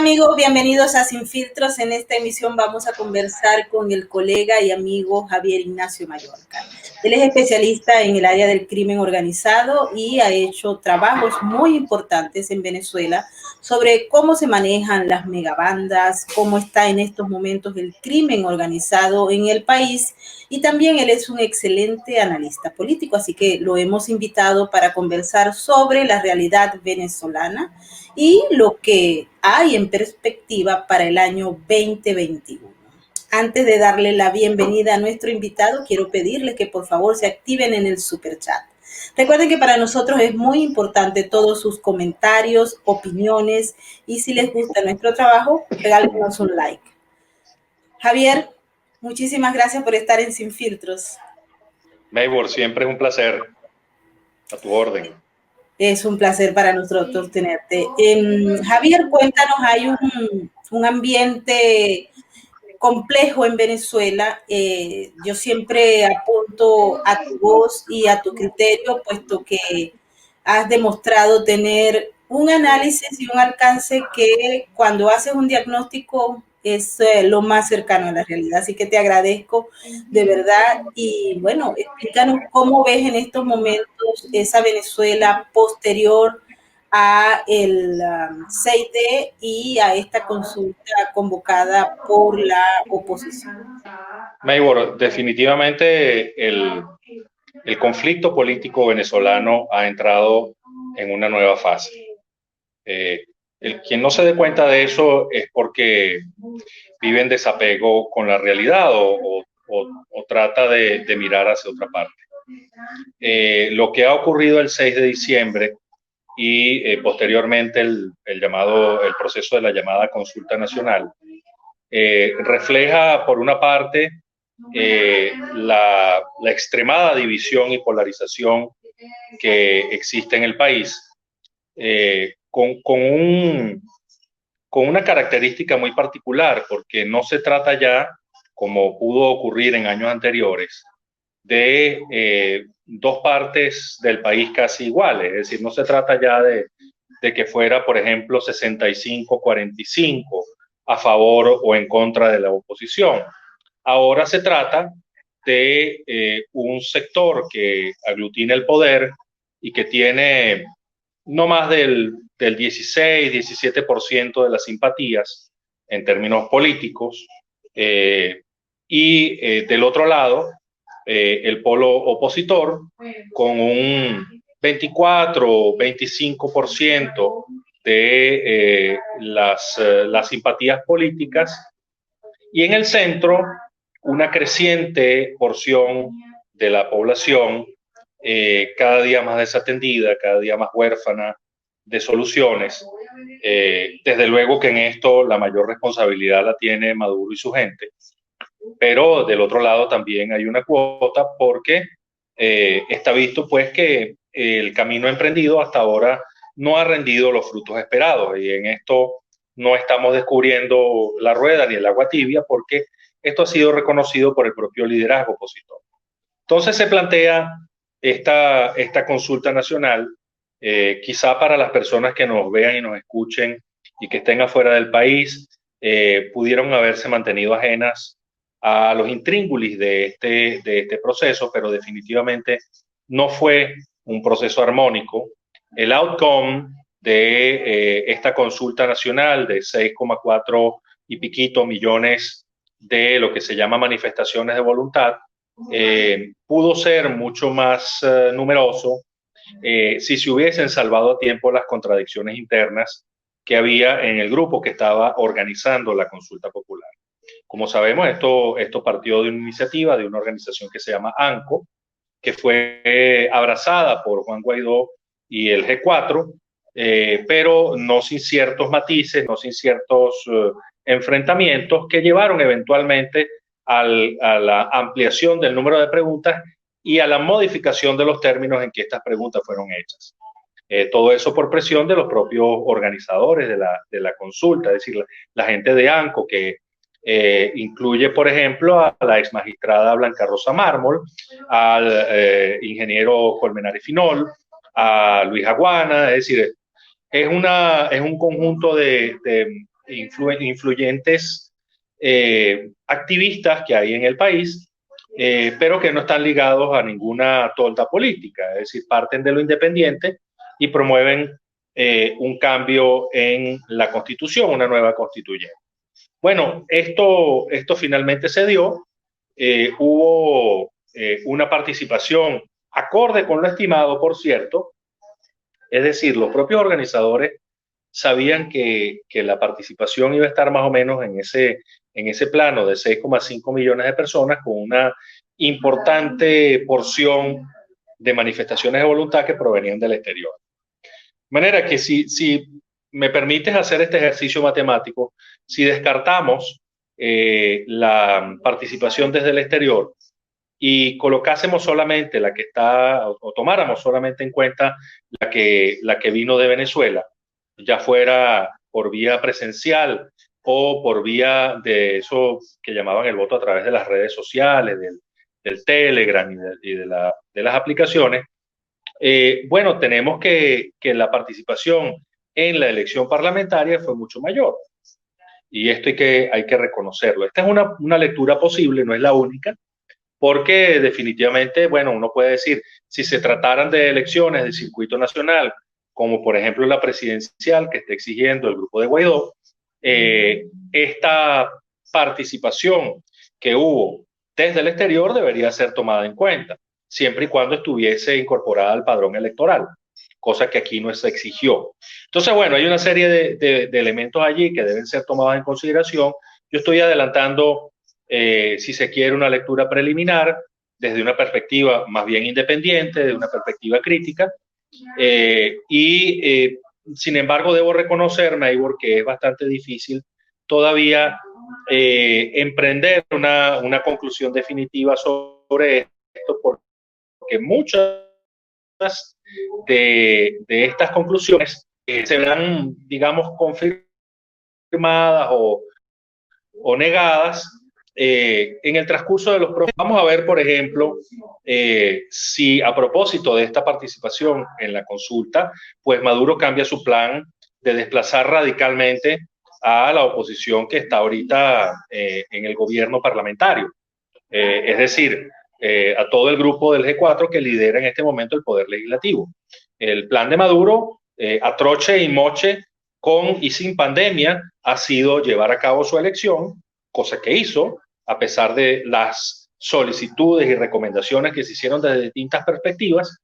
amigos, bienvenidos a Sin Filtros. En esta emisión vamos a conversar con el colega y amigo Javier Ignacio Mallorca. Él es especialista en el área del crimen organizado y ha hecho trabajos muy importantes en Venezuela sobre cómo se manejan las megabandas, cómo está en estos momentos el crimen organizado en el país, y también él es un excelente analista político, así que lo hemos invitado para conversar sobre la realidad venezolana y lo que hay en perspectiva para el año 2021. Antes de darle la bienvenida a nuestro invitado, quiero pedirles que por favor se activen en el superchat. Recuerden que para nosotros es muy importante todos sus comentarios, opiniones, y si les gusta nuestro trabajo, regálenos un like. Javier, muchísimas gracias por estar en Sin Filtros. Maybor, siempre es un placer. A tu orden. Es un placer para nosotros tenerte. Javier, cuéntanos, hay un ambiente complejo en Venezuela. Yo siempre apunto a tu voz y a tu criterio, puesto que has demostrado tener un análisis y un alcance que cuando haces un diagnóstico es lo más cercano a la realidad. Así que te agradezco de verdad. Y bueno, explícanos cómo ves en estos momentos esa Venezuela posterior a el 6D y a esta consulta convocada por la oposición. Maybor, definitivamente el conflicto político venezolano ha entrado en una nueva fase. Quien no se dé cuenta de eso es porque vive en desapego con la realidad o trata de mirar hacia otra parte. Lo que ha ocurrido el 6 de diciembre y posteriormente el proceso de la llamada consulta nacional refleja, por una parte, la extremada división y polarización que existe en el país, con una característica muy particular, porque no se trata ya, como pudo ocurrir en años anteriores, de dos partes del país casi iguales. Es decir, no se trata ya de que fuera, por ejemplo, 65-45 a favor o en contra de la oposición. Ahora se trata de un sector que aglutina el poder y que tiene no más del 16-17% de las simpatías en términos políticos, y del otro lado, el polo opositor con un 24-25% de las simpatías políticas, y en el centro una creciente porción de la población cada día más desatendida, cada día más huérfana de soluciones. Desde luego que en esto la mayor responsabilidad la tiene Maduro y su gente, pero del otro lado también hay una cuota porque está visto pues que el camino emprendido hasta ahora no ha rendido los frutos esperados, y en esto no estamos descubriendo la rueda ni el agua tibia, porque esto ha sido reconocido por el propio liderazgo opositor. Entonces se plantea esta consulta nacional, quizá para las personas que nos vean y nos escuchen y que estén afuera del país, pudieron haberse mantenido ajenas a los intríngulis de este proceso, pero definitivamente no fue un proceso armónico. El outcome de esta consulta nacional de 6,4 y piquito millones de lo que se llama manifestaciones de voluntad, pudo ser mucho más numeroso si se hubiesen salvado a tiempo las contradicciones internas que había en el grupo que estaba organizando la consulta popular. Como sabemos, esto partió de una iniciativa de una organización que se llama ANCO, que fue abrazada por Juan Guaidó y el G4, pero no sin ciertos matices, no sin ciertos enfrentamientos que llevaron eventualmente a la ampliación del número de preguntas y a la modificación de los términos en que estas preguntas fueron hechas. Todo eso por presión de los propios organizadores de la consulta, es decir, la gente de ANCO, que incluye, por ejemplo, a la ex magistrada Blanca Rosa Mármol, al ingeniero Colmenares Finol, a Luis Aguana. Es decir, es un conjunto de influyentes activistas que hay en el país, pero que no están ligados a ninguna tolda política, es decir, parten de lo independiente y promueven un cambio en la Constitución, una nueva constituyente. Bueno, esto finalmente se dio, hubo una participación acorde con lo estimado, por cierto, es decir, los propios organizadores sabían que la participación iba a estar más o menos en ese plano de 6,5 millones de personas, con una importante porción de manifestaciones de voluntad que provenían del exterior. De manera que si me permites hacer este ejercicio matemático, si descartamos la participación desde el exterior y colocásemos solamente la que está, o tomáramos solamente en cuenta la que vino de Venezuela, ya fuera por vía presencial o por vía de eso que llamaban el voto a través de las redes sociales, del Telegram y de las aplicaciones, bueno, tenemos que la participación en la elección parlamentaria fue mucho mayor. Y esto hay que reconocerlo. Esta es una lectura posible, no es la única, porque definitivamente, bueno, uno puede decir, si se trataran de elecciones de circuito nacional, como por ejemplo la presidencial que está exigiendo el grupo de Guaidó, esta participación que hubo desde el exterior debería ser tomada en cuenta, siempre y cuando estuviese incorporada al padrón electoral, cosa que aquí no se exigió. Entonces, bueno, hay una serie de elementos allí que deben ser tomados en consideración. Yo estoy adelantando, si se quiere, una lectura preliminar desde una perspectiva más bien independiente, desde una perspectiva crítica, sin embargo, debo reconocerme, Ivor, que es bastante difícil todavía emprender una conclusión definitiva sobre esto, porque muchas de estas conclusiones se verán, digamos, confirmadas o negadas en el transcurso de los próximos. Vamos a ver, por ejemplo, si a propósito de esta participación en la consulta, pues Maduro cambia su plan de desplazar radicalmente a la oposición que está ahorita en el gobierno parlamentario. Es decir, a todo el grupo del G4 que lidera en este momento el poder legislativo. El plan de Maduro, a troche y moche, con y sin pandemia, ha sido llevar a cabo su elección, cosa que hizo, a pesar de las solicitudes y recomendaciones que se hicieron desde distintas perspectivas,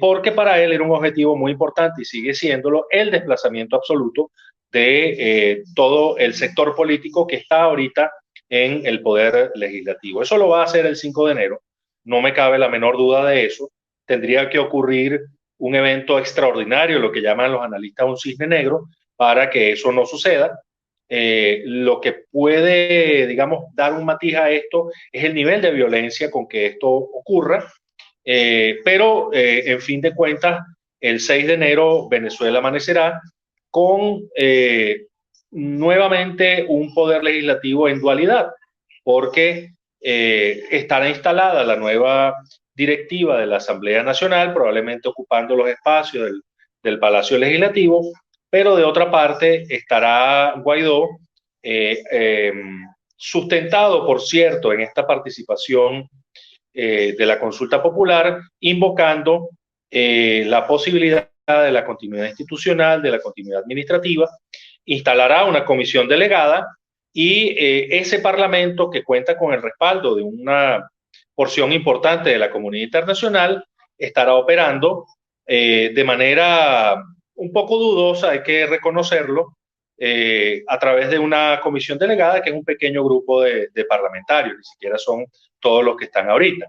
porque para él era un objetivo muy importante y sigue siéndolo el desplazamiento absoluto de todo el sector político que está ahorita en el poder legislativo. Eso lo va a hacer el 5 de enero, no me cabe la menor duda de eso. Tendría que ocurrir un evento extraordinario, lo que llaman los analistas un cisne negro, para que eso no suceda. Lo que puede, digamos, dar un matiz a esto es el nivel de violencia con que esto ocurra, pero en fin de cuentas, el 6 de enero Venezuela amanecerá con nuevamente un poder legislativo en dualidad, porque estará instalada la nueva directiva de la Asamblea Nacional, probablemente ocupando los espacios del Palacio Legislativo, pero de otra parte estará Guaidó, sustentado, por cierto, en esta participación de la consulta popular, invocando la posibilidad de la continuidad institucional, de la continuidad administrativa, instalará una comisión delegada y ese parlamento, que cuenta con el respaldo de una porción importante de la comunidad internacional, estará operando de manera un poco dudosa, hay que reconocerlo, a través de una comisión delegada que es un pequeño grupo de parlamentarios, ni siquiera son todos los que están ahorita.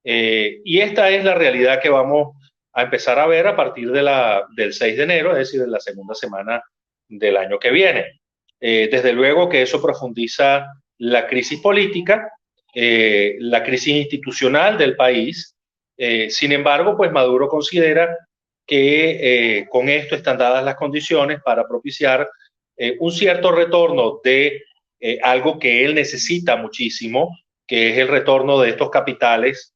Y esta es la realidad que vamos a empezar a ver a partir del 6 de enero, es decir, de la segunda semana del año que viene. Desde luego que eso profundiza la crisis política, la crisis institucional del país. Sin embargo, pues Maduro considera que con esto están dadas las condiciones para propiciar un cierto retorno de algo que él necesita muchísimo, que es el retorno de estos capitales,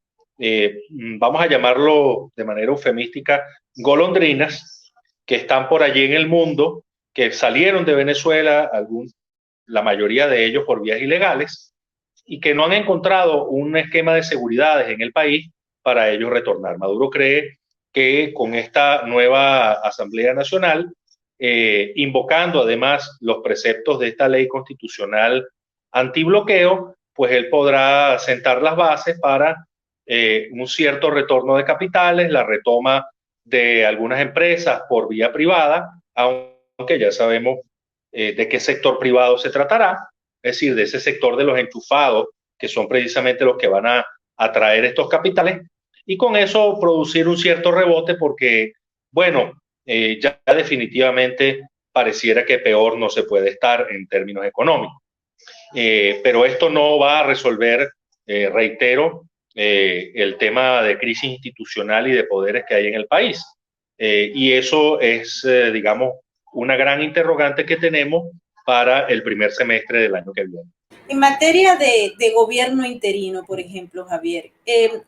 vamos a llamarlo de manera eufemística, golondrinas, que están por allí en el mundo que salieron de Venezuela, la mayoría de ellos por vías ilegales, y que no han encontrado un esquema de seguridades en el país para ellos retornar. Maduro cree que con esta nueva Asamblea Nacional, invocando además los preceptos de esta ley constitucional antibloqueo, pues él podrá sentar las bases para un cierto retorno de capitales, la retoma de algunas empresas por vía privada, aunque ya sabemos de qué sector privado se tratará, es decir, de ese sector de los enchufados, que son precisamente los que van a atraer estos capitales, y con eso producir un cierto rebote porque, bueno, ya definitivamente pareciera que peor no se puede estar en términos económicos. Pero esto no va a resolver, reitero, el tema de crisis institucional y de poderes que hay en el país. Y eso es, digamos, una gran interrogante que tenemos para el primer semestre del año que viene. En materia de gobierno interino, por ejemplo, Javier,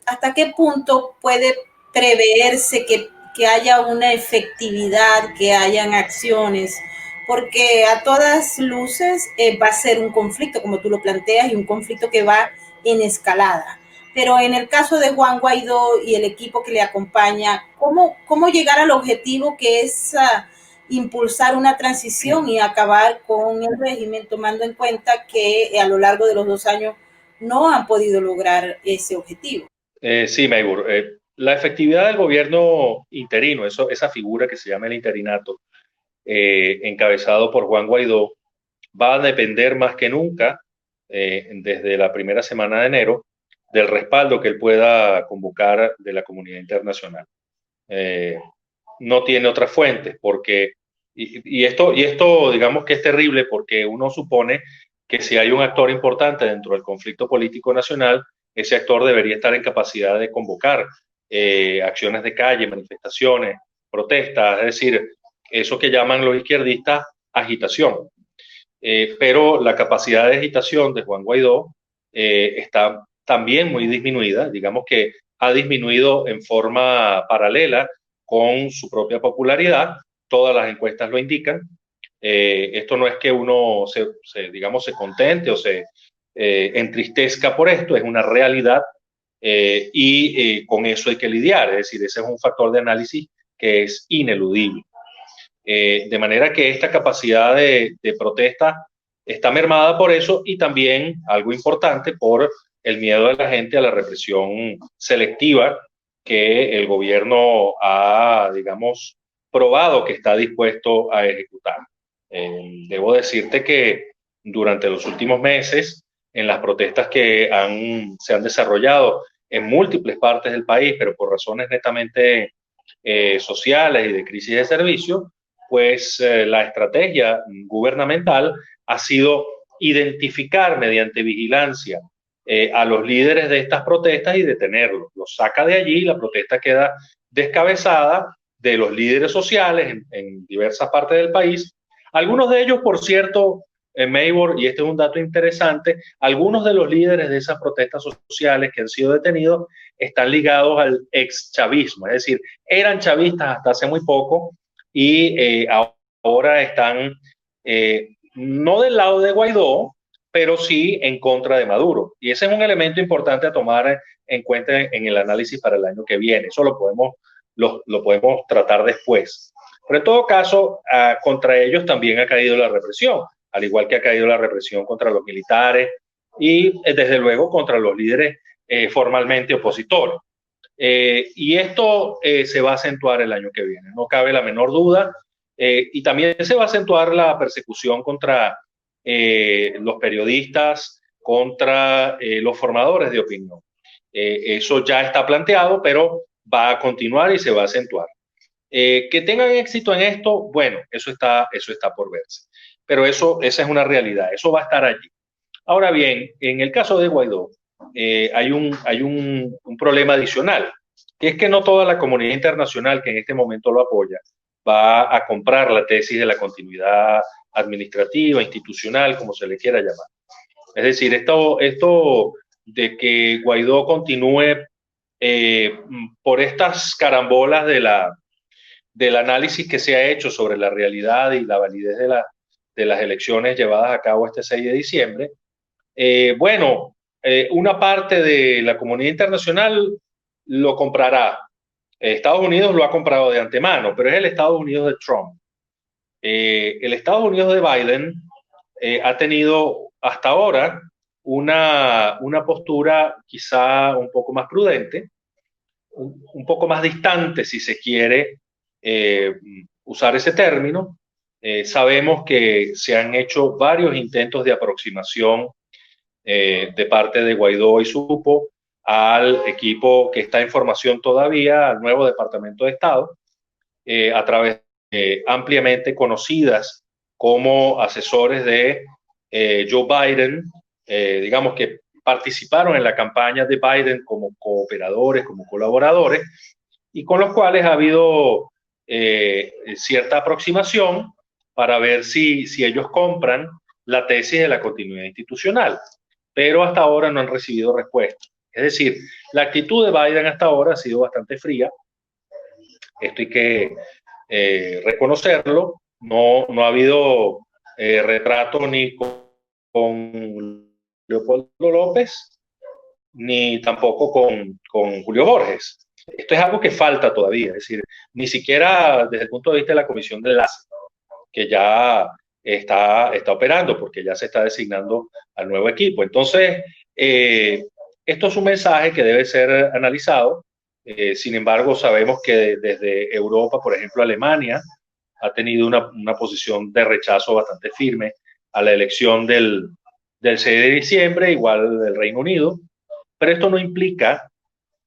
¿hasta qué punto puede preverse que haya una efectividad, que hayan acciones? Porque a todas luces va a ser un conflicto, como tú lo planteas, y un conflicto que va en escalada. Pero en el caso de Juan Guaidó y el equipo que le acompaña, ¿cómo llegar al objetivo que es impulsar una transición y acabar con el régimen, tomando en cuenta que a lo largo de los 2 años no han podido lograr ese objetivo? Sí, Maybur, la efectividad del gobierno interino, esa figura que se llama el interinato, encabezado por Juan Guaidó, va a depender más que nunca, desde la primera semana de enero, del respaldo que él pueda convocar de la comunidad internacional. No tiene otras fuentes, porque, y esto digamos que es terrible porque uno supone que si hay un actor importante dentro del conflicto político nacional, ese actor debería estar en capacidad de convocar acciones de calle, manifestaciones, protestas, es decir, eso que llaman los izquierdistas agitación. Pero la capacidad de agitación de Juan Guaidó está también muy disminuida, digamos que ha disminuido en forma paralela con su propia popularidad, todas las encuestas lo indican. Esto no es que uno digamos, se contente o se entristezca por esto, es una realidad y con eso hay que lidiar, es decir, ese es un factor de análisis que es ineludible. De manera que esta capacidad de protesta está mermada por eso y también, algo importante, por el miedo de la gente a la represión selectiva que el gobierno ha, digamos, probado que está dispuesto a ejecutar. Debo decirte que durante los últimos meses, en las protestas que se han desarrollado en múltiples partes del país, pero por razones netamente sociales y de crisis de servicios, pues la estrategia gubernamental ha sido identificar mediante vigilancia a los líderes de estas protestas y detenerlos. Los saca de allí, la protesta queda descabezada de los líderes sociales en diversas partes del país. Algunos de ellos, por cierto, Maybor, y este es un dato interesante, algunos de los líderes de esas protestas sociales que han sido detenidos están ligados al ex chavismo, es decir, eran chavistas hasta hace muy poco y ahora están no del lado de Guaidó, pero sí en contra de Maduro. Y ese es un elemento importante a tomar en cuenta en el análisis para el año que viene. Eso lo podemos tratar después. Pero en todo caso, contra ellos también ha caído la represión, al igual que ha caído la represión contra los militares y desde luego contra los líderes formalmente opositores. Y esto se va a acentuar el año que viene, no cabe la menor duda. Y también se va a acentuar la persecución contra los periodistas, contra los formadores de opinión. Eso ya está planteado, pero va a continuar y se va a acentuar. Que tengan éxito en esto, bueno, eso está por verse. Pero esa es una realidad, eso va a estar allí. Ahora bien, en el caso de Guaidó, hay un problema adicional, que es que no toda la comunidad internacional que en este momento lo apoya va a comprar la tesis de la continuidad administrativa, institucional, como se le quiera llamar. Es decir, esto de que Guaidó continúe por estas carambolas del análisis que se ha hecho sobre la realidad y la validez de las elecciones llevadas a cabo este 6 de diciembre, una parte de la comunidad internacional lo comprará. Estados Unidos lo ha comprado de antemano, pero es el Estados Unidos de Trump. El Estados Unidos de Biden ha tenido hasta ahora una postura quizá un poco más prudente, un poco más distante, si se quiere usar ese término. Sabemos que se han hecho varios intentos de aproximación de parte de Guaidó y su grupo al equipo que está en formación todavía, al nuevo Departamento de Estado, a través de ampliamente conocidas como asesores de Joe Biden, digamos que participaron en la campaña de Biden como cooperadores, como colaboradores, y con los cuales ha habido cierta aproximación para ver si ellos compran la tesis de la continuidad institucional, pero hasta ahora no han recibido respuesta. Es decir, la actitud de Biden hasta ahora ha sido bastante fría. Esto hay que reconocerlo. No ha habido retrato ni con Leopoldo López, ni tampoco con Julio Borges. Esto es algo que falta todavía, es decir, ni siquiera desde el punto de vista de la comisión de enlace, que ya está operando porque ya se está designando al nuevo equipo. Entonces, esto es un mensaje que debe ser analizado. Sin embargo, sabemos que desde Europa, por ejemplo, Alemania, ha tenido una posición de rechazo bastante firme a la elección del 6 de diciembre, igual del Reino Unido, pero esto no implica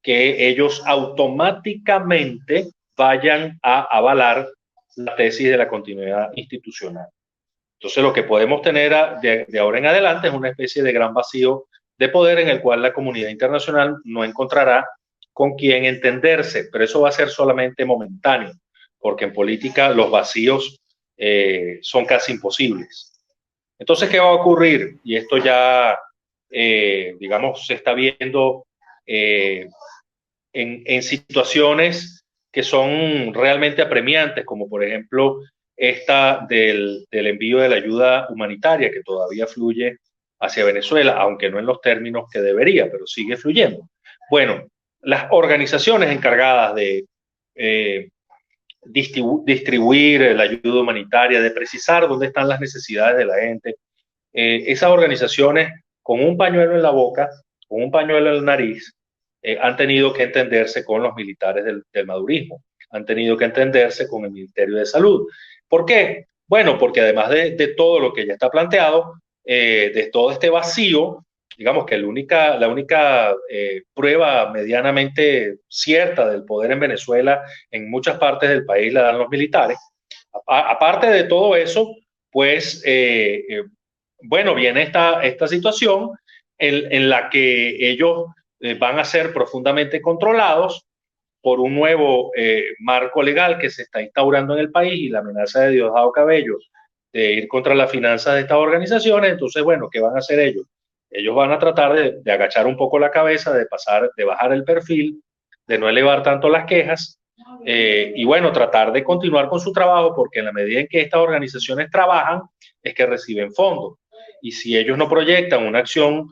que ellos automáticamente vayan a avalar la tesis de la continuidad institucional. Entonces, lo que podemos tener de ahora en adelante es una especie de gran vacío de poder en el cual la comunidad internacional no encontrará con quién entenderse, pero eso va a ser solamente momentáneo, porque en política los vacíos son casi imposibles. Entonces, ¿qué va a ocurrir? Y esto ya, digamos, se está viendo en situaciones que son realmente apremiantes, como por ejemplo esta del envío de la ayuda humanitaria que todavía fluye hacia Venezuela, aunque no en los términos que debería, pero sigue fluyendo. Bueno, las organizaciones encargadas de distribuir la ayuda humanitaria, de precisar dónde están las necesidades de la gente, esas organizaciones con un pañuelo en la boca, con un pañuelo en la nariz, han tenido que entenderse con los militares del madurismo, han tenido que entenderse con el Ministerio de Salud. ¿Por qué? Bueno, porque además de todo lo que ya está planteado, de todo este vacío, digamos que la única prueba medianamente cierta del poder en Venezuela en muchas partes del país la dan los militares. Aparte de todo eso, pues, bueno, viene esta situación en la que ellos van a ser profundamente controlados por un nuevo marco legal que se está instaurando en el país y la amenaza de Diosdado Cabello de ir contra las finanzas de estas organizaciones. Entonces, bueno, ¿qué van a hacer ellos? Ellos van a tratar de agachar un poco la cabeza, de bajar el perfil, de no elevar tanto las quejas y bueno, tratar de continuar con su trabajo, porque en la medida en que estas organizaciones trabajan es que reciben fondos. Y si ellos no proyectan una acción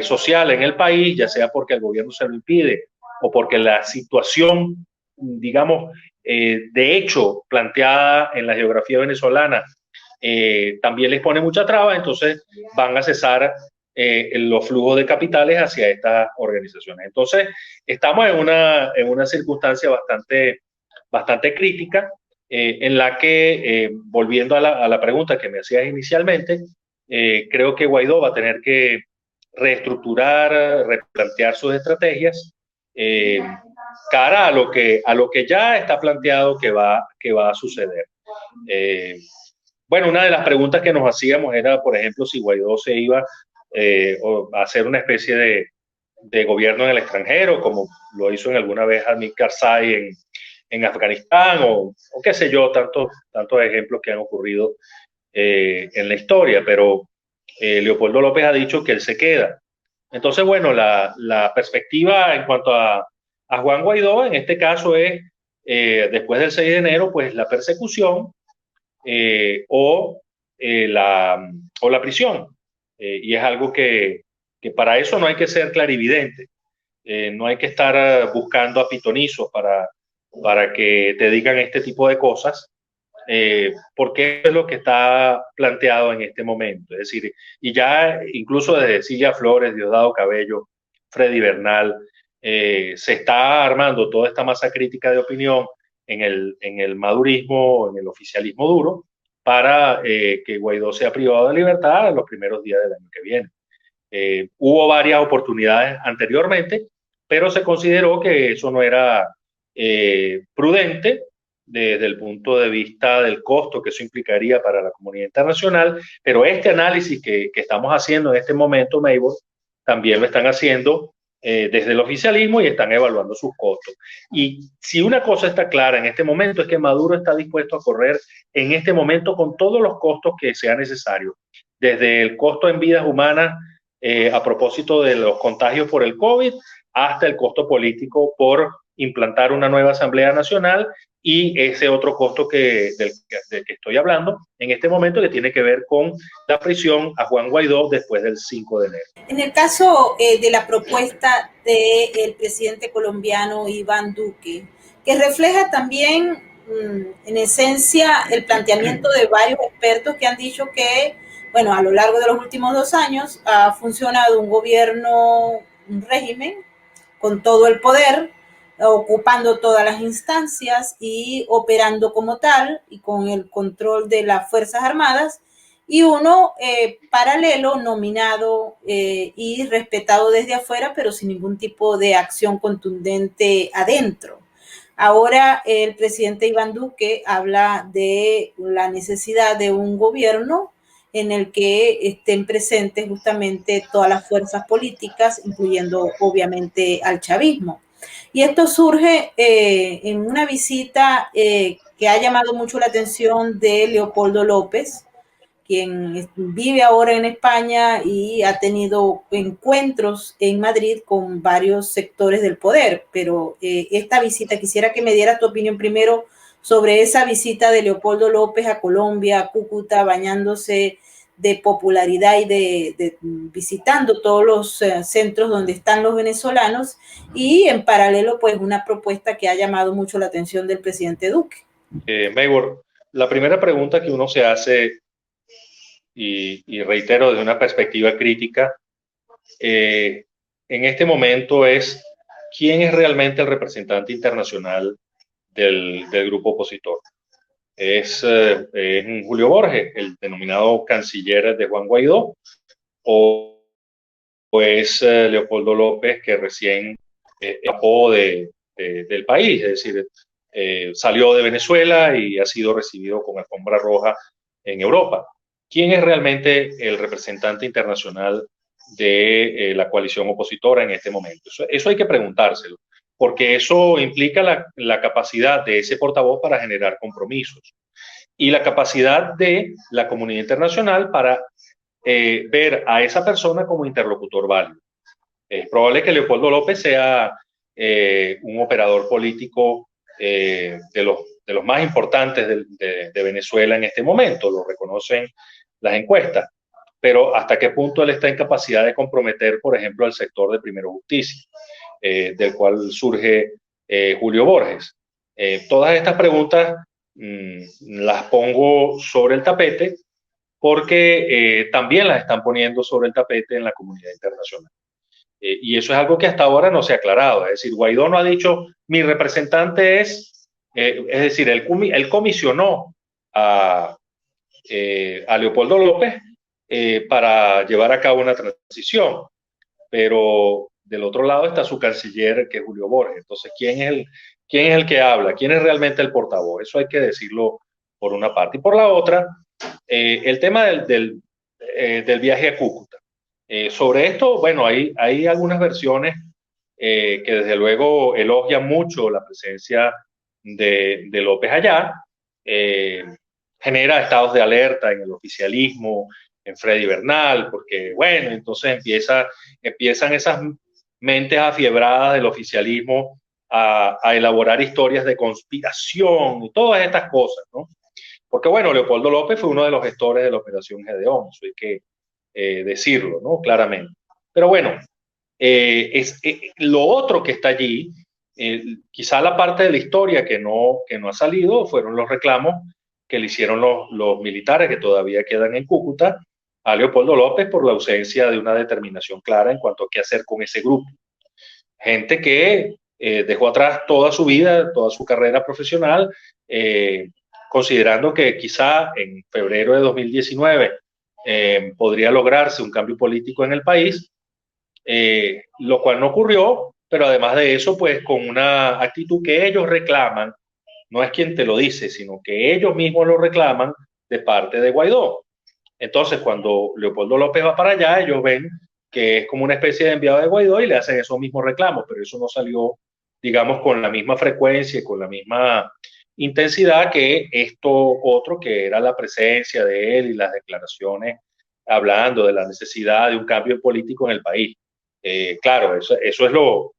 social en el país, ya sea porque el gobierno se lo impide o porque la situación, digamos, de hecho planteada en la geografía venezolana también les pone mucha traba, entonces van a cesar los flujos de capitales hacia estas organizaciones. Entonces, estamos en una circunstancia bastante crítica en la que, volviendo a la pregunta que me hacías inicialmente, creo que Guaidó va a tener que reestructurar, replantear sus estrategias cara a lo que ya está planteado que va a suceder. Bueno, una de las preguntas que nos hacíamos era, por ejemplo, si Guaidó se iba a hacer una especie de gobierno en el extranjero, como lo hizo en alguna vez Hamid Karzai en Afganistán, o qué sé yo, tantos ejemplos que han ocurrido en la historia, pero Leopoldo López ha dicho que él se queda. Entonces, bueno, la perspectiva en cuanto a Juan Guaidó en este caso es después del 6 de enero, pues la persecución o la prisión. Y es algo que para eso no hay que ser clarividente, no hay que estar buscando a pitonizos para que te digan este tipo de cosas, porque es lo que está planteado en este momento. Es decir, y ya incluso desde Silvia Flores, Diosdado Cabello, Freddy Bernal, se está armando toda esta masa crítica de opinión en el madurismo, en el oficialismo duro, para que Guaidó sea privado de libertad en los primeros días del año que viene. Hubo varias oportunidades anteriormente, pero se consideró que eso no era prudente desde el punto de vista del costo que eso implicaría para la comunidad internacional, pero este análisis que estamos haciendo en este momento, Maybor, también lo están haciendo desde el oficialismo y están evaluando sus costos. Y si una cosa está clara en este momento es que Maduro está dispuesto a correr en este momento con todos los costos que sea necesario, desde el costo en vidas humanas a propósito de los contagios por el COVID, hasta el costo político por implantar una nueva Asamblea Nacional y ese otro costo del que estoy hablando en este momento, que tiene que ver con la prisión a Juan Guaidó después del 5 de enero. En el caso de la propuesta del presidente colombiano Iván Duque, que refleja también en esencia el planteamiento de varios expertos que han dicho que, bueno, a lo largo de los últimos 2 años ha funcionado un gobierno, un régimen con todo el poder, ocupando todas las instancias y operando como tal y con el control de las Fuerzas Armadas, y uno paralelo, nominado y respetado desde afuera, pero sin ningún tipo de acción contundente adentro. Ahora el presidente Iván Duque habla de la necesidad de un gobierno en el que estén presentes justamente todas las fuerzas políticas, incluyendo obviamente al chavismo. Y esto surge en una visita que ha llamado mucho la atención de Leopoldo López, quien vive ahora en España y ha tenido encuentros en Madrid con varios sectores del poder. Pero esta visita, quisiera que me diera tu opinión primero sobre esa visita de Leopoldo López a Colombia, a Cúcuta, bañándose de popularidad y visitando todos los centros donde están los venezolanos, y en paralelo pues una propuesta que ha llamado mucho la atención del presidente Duque. Maybor, la primera pregunta que uno se hace, y reitero desde una perspectiva crítica, en este momento es quién es realmente el representante internacional del grupo opositor. ¿Es Julio Borges, el denominado canciller de Juan Guaidó, o es Leopoldo López, que recién escapó del país? Es decir, salió de Venezuela y ha sido recibido con alfombra roja en Europa. ¿Quién es realmente el representante internacional de la coalición opositora en este momento? Eso hay que preguntárselo, porque eso implica la capacidad de ese portavoz para generar compromisos y la capacidad de la comunidad internacional para ver a esa persona como interlocutor válido. Es probable que Leopoldo López sea un operador político de los más importantes de Venezuela en este momento, lo reconocen las encuestas, pero hasta qué punto él está en capacidad de comprometer, por ejemplo, al sector de Primero Justicia, del cual surge Julio Borges. Todas estas preguntas las pongo sobre el tapete porque también las están poniendo sobre el tapete en la comunidad internacional. Y eso es algo que hasta ahora no se ha aclarado. Es decir, Guaidó no ha dicho, mi representante es decir, él comisionó a Leopoldo López para llevar a cabo una transición, pero del otro lado está su canciller, que es Julio Borges. Entonces, ¿quién es el que habla? ¿Quién es realmente el portavoz? Eso hay que decirlo por una parte. Y por la otra, el tema del viaje a Cúcuta. Sobre esto, bueno, hay algunas versiones que desde luego elogian mucho la presencia de López allá, genera estados de alerta en el oficialismo, en Freddy Bernal, porque bueno, entonces empiezan esas mentes afiebradas del oficialismo a elaborar historias de conspiración y todas estas cosas, ¿no? Porque, bueno, Leopoldo López fue uno de los gestores de la Operación Gedeón, eso hay que decirlo, ¿no? Claramente. Pero bueno, lo otro que está allí, quizá la parte de la historia que no ha salido, fueron los reclamos que le hicieron los militares que todavía quedan en Cúcuta a Leopoldo López por la ausencia de una determinación clara en cuanto a qué hacer con ese grupo. Gente que dejó atrás toda su vida, toda su carrera profesional, considerando que quizá en febrero de 2019 podría lograrse un cambio político en el país, lo cual no ocurrió, pero además de eso, pues con una actitud que ellos reclaman, no es quien te lo dice, sino que ellos mismos lo reclaman de parte de Guaidó. Entonces, cuando Leopoldo López va para allá, ellos ven que es como una especie de enviado de Guaidó y le hacen esos mismos reclamos, pero eso no salió, digamos, con la misma frecuencia y con la misma intensidad que esto otro, que era la presencia de él y las declaraciones hablando de la necesidad de un cambio político en el país. Claro, eso es lo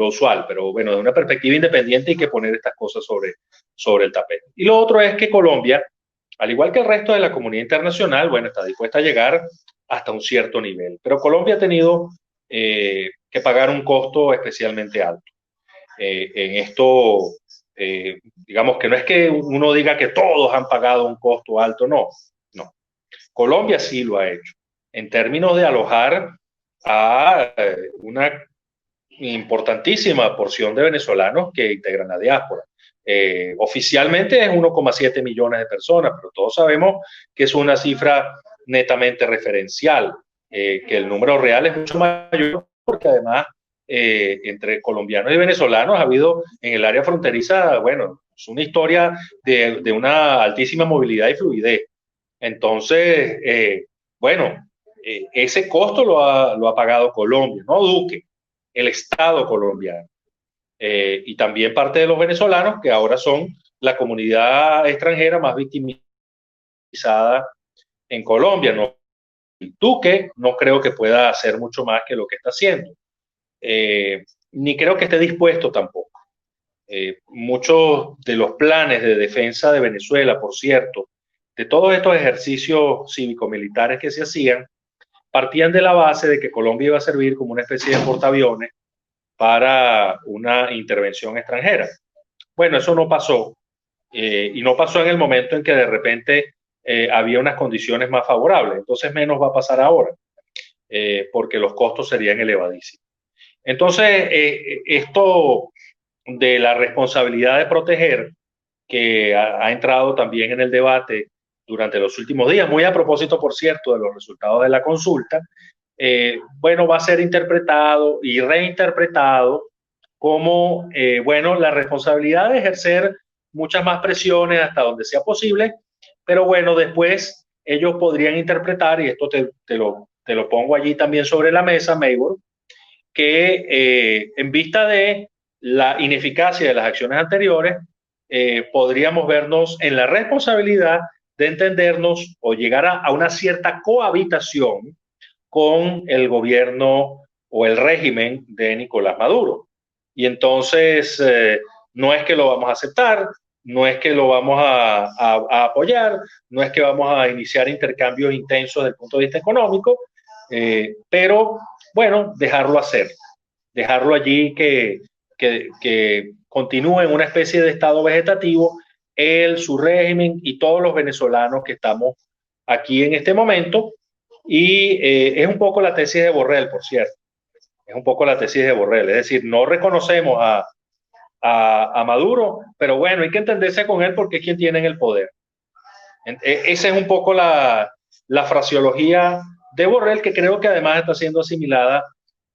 usual, pero bueno, de una perspectiva independiente hay que poner estas cosas sobre el tapete. Y lo otro es que Colombia, al igual que el resto de la comunidad internacional, bueno, está dispuesta a llegar hasta un cierto nivel, pero Colombia ha tenido que pagar un costo especialmente alto. En esto, digamos que no es que uno diga que todos han pagado un costo alto, no, no. Colombia sí lo ha hecho, en términos de alojar a una importantísima porción de venezolanos que integran la diáspora. Oficialmente es 1,7 millones de personas, pero todos sabemos que es una cifra netamente referencial, que el número real es mucho mayor porque además entre colombianos y venezolanos ha habido en el área fronteriza, bueno, es una historia de una altísima movilidad y fluidez. Entonces, bueno, ese costo lo ha pagado Colombia, no Duque, el Estado colombiano. Y también parte de los venezolanos, que ahora son la comunidad extranjera más victimizada en Colombia. No, Duque no creo que pueda hacer mucho más que lo que está haciendo. Ni creo que esté dispuesto tampoco. Muchos de los planes de defensa de Venezuela, por cierto, de todos estos ejercicios cívico-militares que se hacían, partían de la base de que Colombia iba a servir como una especie de portaaviones para una intervención extranjera. Bueno, eso no pasó, y no pasó en el momento en que de repente había unas condiciones más favorables, entonces menos va a pasar ahora, porque los costos serían elevadísimos. Entonces, esto de la responsabilidad de proteger, que ha entrado también en el debate durante los últimos días, muy a propósito, por cierto, de los resultados de la consulta, bueno, va a ser interpretado y reinterpretado como, bueno, la responsabilidad de ejercer muchas más presiones hasta donde sea posible, pero bueno, después ellos podrían interpretar, y esto te lo pongo allí también sobre la mesa, Maybor, que en vista de la ineficacia de las acciones anteriores, podríamos vernos en la responsabilidad de entendernos o llegar a una cierta cohabitación con el gobierno o el régimen de Nicolás Maduro. Y entonces no es que lo vamos a aceptar, no es que lo vamos a apoyar, no es que vamos a iniciar intercambios intensos desde el punto de vista económico, pero bueno, dejarlo hacer, dejarlo allí que continúe en una especie de estado vegetativo, él, su régimen y todos los venezolanos que estamos aquí en este momento. Y es un poco la tesis de Borrell, por cierto. Es un poco la tesis de Borrell. Es decir, no reconocemos a Maduro, pero bueno, hay que entenderse con él porque es quien tiene el poder. Esa es un poco la fraseología de Borrell, que creo que además está siendo asimilada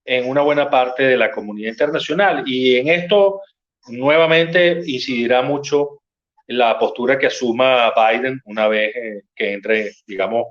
en una buena parte de la comunidad internacional. Y en esto, nuevamente, incidirá mucho la postura que asuma Biden una vez que entre, digamos,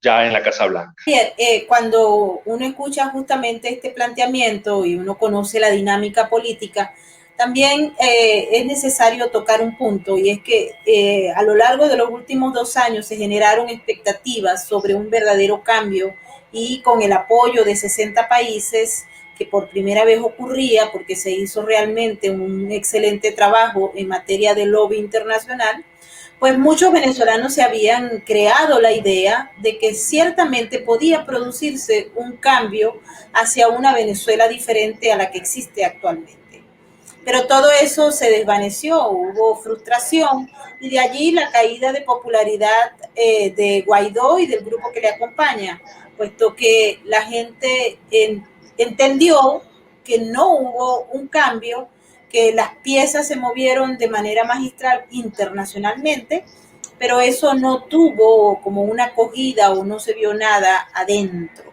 ya en la Casa Blanca. Bien, cuando uno escucha justamente este planteamiento y uno conoce la dinámica política, también es necesario tocar un punto, y es que a lo largo de los últimos 2 años se generaron expectativas sobre un verdadero cambio, y con el apoyo de 60 países que por primera vez ocurría porque se hizo realmente un excelente trabajo en materia de lobby internacional, pues muchos venezolanos se habían creado la idea de que ciertamente podía producirse un cambio hacia una Venezuela diferente a la que existe actualmente. Pero todo eso se desvaneció, hubo frustración y de allí la caída de popularidad de Guaidó y del grupo que le acompaña, puesto que la gente entendió que no hubo un cambio, que las piezas se movieron de manera magistral internacionalmente, pero eso no tuvo como una acogida o no se vio nada adentro.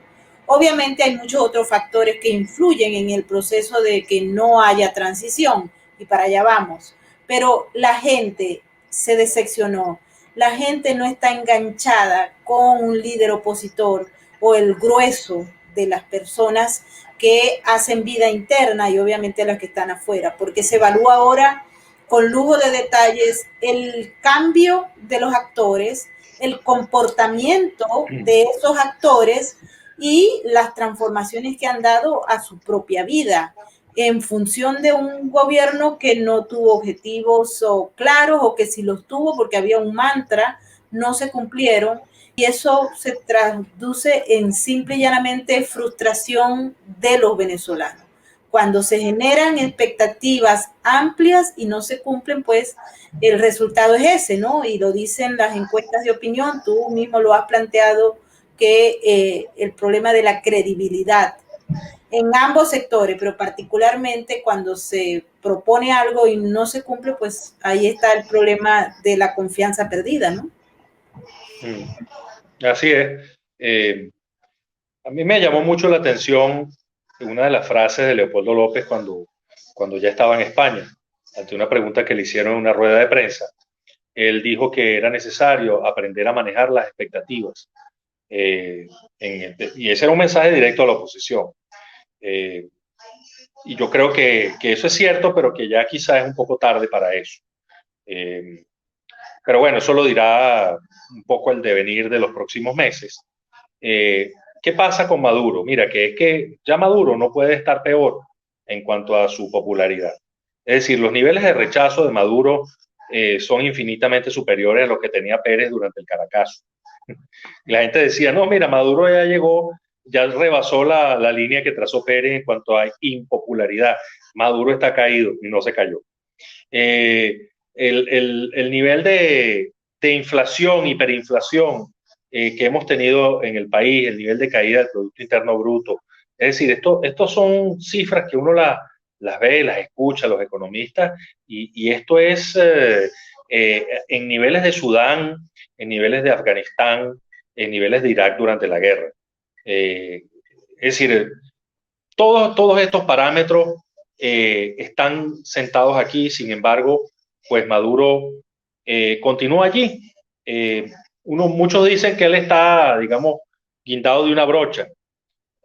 Obviamente hay muchos otros factores que influyen en el proceso de que no haya transición y para allá vamos, pero la gente se decepcionó, la gente no está enganchada con un líder opositor o el grueso de las personas que hacen vida interna y obviamente las que están afuera, porque se evalúa ahora con lujo de detalles el cambio de los actores, el comportamiento de esos actores y las transformaciones que han dado a su propia vida en función de un gobierno que no tuvo objetivos claros o que si los tuvo porque había un mantra, no se cumplieron y eso se traduce en simple y llanamente frustración de los venezolanos. Cuando se generan expectativas amplias y no se cumplen, pues el resultado es ese, ¿no? Y lo dicen las encuestas de opinión, tú mismo lo has planteado, que el problema de la credibilidad en ambos sectores, pero particularmente cuando se propone algo y no se cumple, pues ahí está el problema de la confianza perdida, ¿no? Así es. A mí me llamó mucho la atención una de las frases de Leopoldo López cuando ya estaba en España, ante una pregunta que le hicieron en una rueda de prensa. Él dijo que era necesario aprender a manejar las expectativas. Y ese era un mensaje directo a la oposición. Y yo creo que eso es cierto, pero que ya quizás es un poco tarde para eso. Pero bueno, eso lo dirá un poco el devenir de los próximos meses. ¿Qué pasa con Maduro? Mira, que es que ya Maduro no puede estar peor en cuanto a su popularidad. Es decir, los niveles de rechazo de Maduro son infinitamente superiores a los que tenía Pérez durante el Caracazo. Y la gente decía, no, mira, Maduro ya llegó, ya rebasó la línea que trazó Pérez en cuanto a impopularidad. Maduro está caído y no se cayó. El nivel de inflación, hiperinflación que hemos tenido en el país, el nivel de caída del Producto Interno Bruto. Es decir, estos son cifras que uno las ve, las escucha, los economistas, y esto es en niveles de Sudán, en niveles de Afganistán, en niveles de Irak durante la guerra. Es decir, todos estos parámetros están sentados aquí, sin embargo, pues Maduro continúa allí. Muchos dicen que él está, digamos, guindado de una brocha,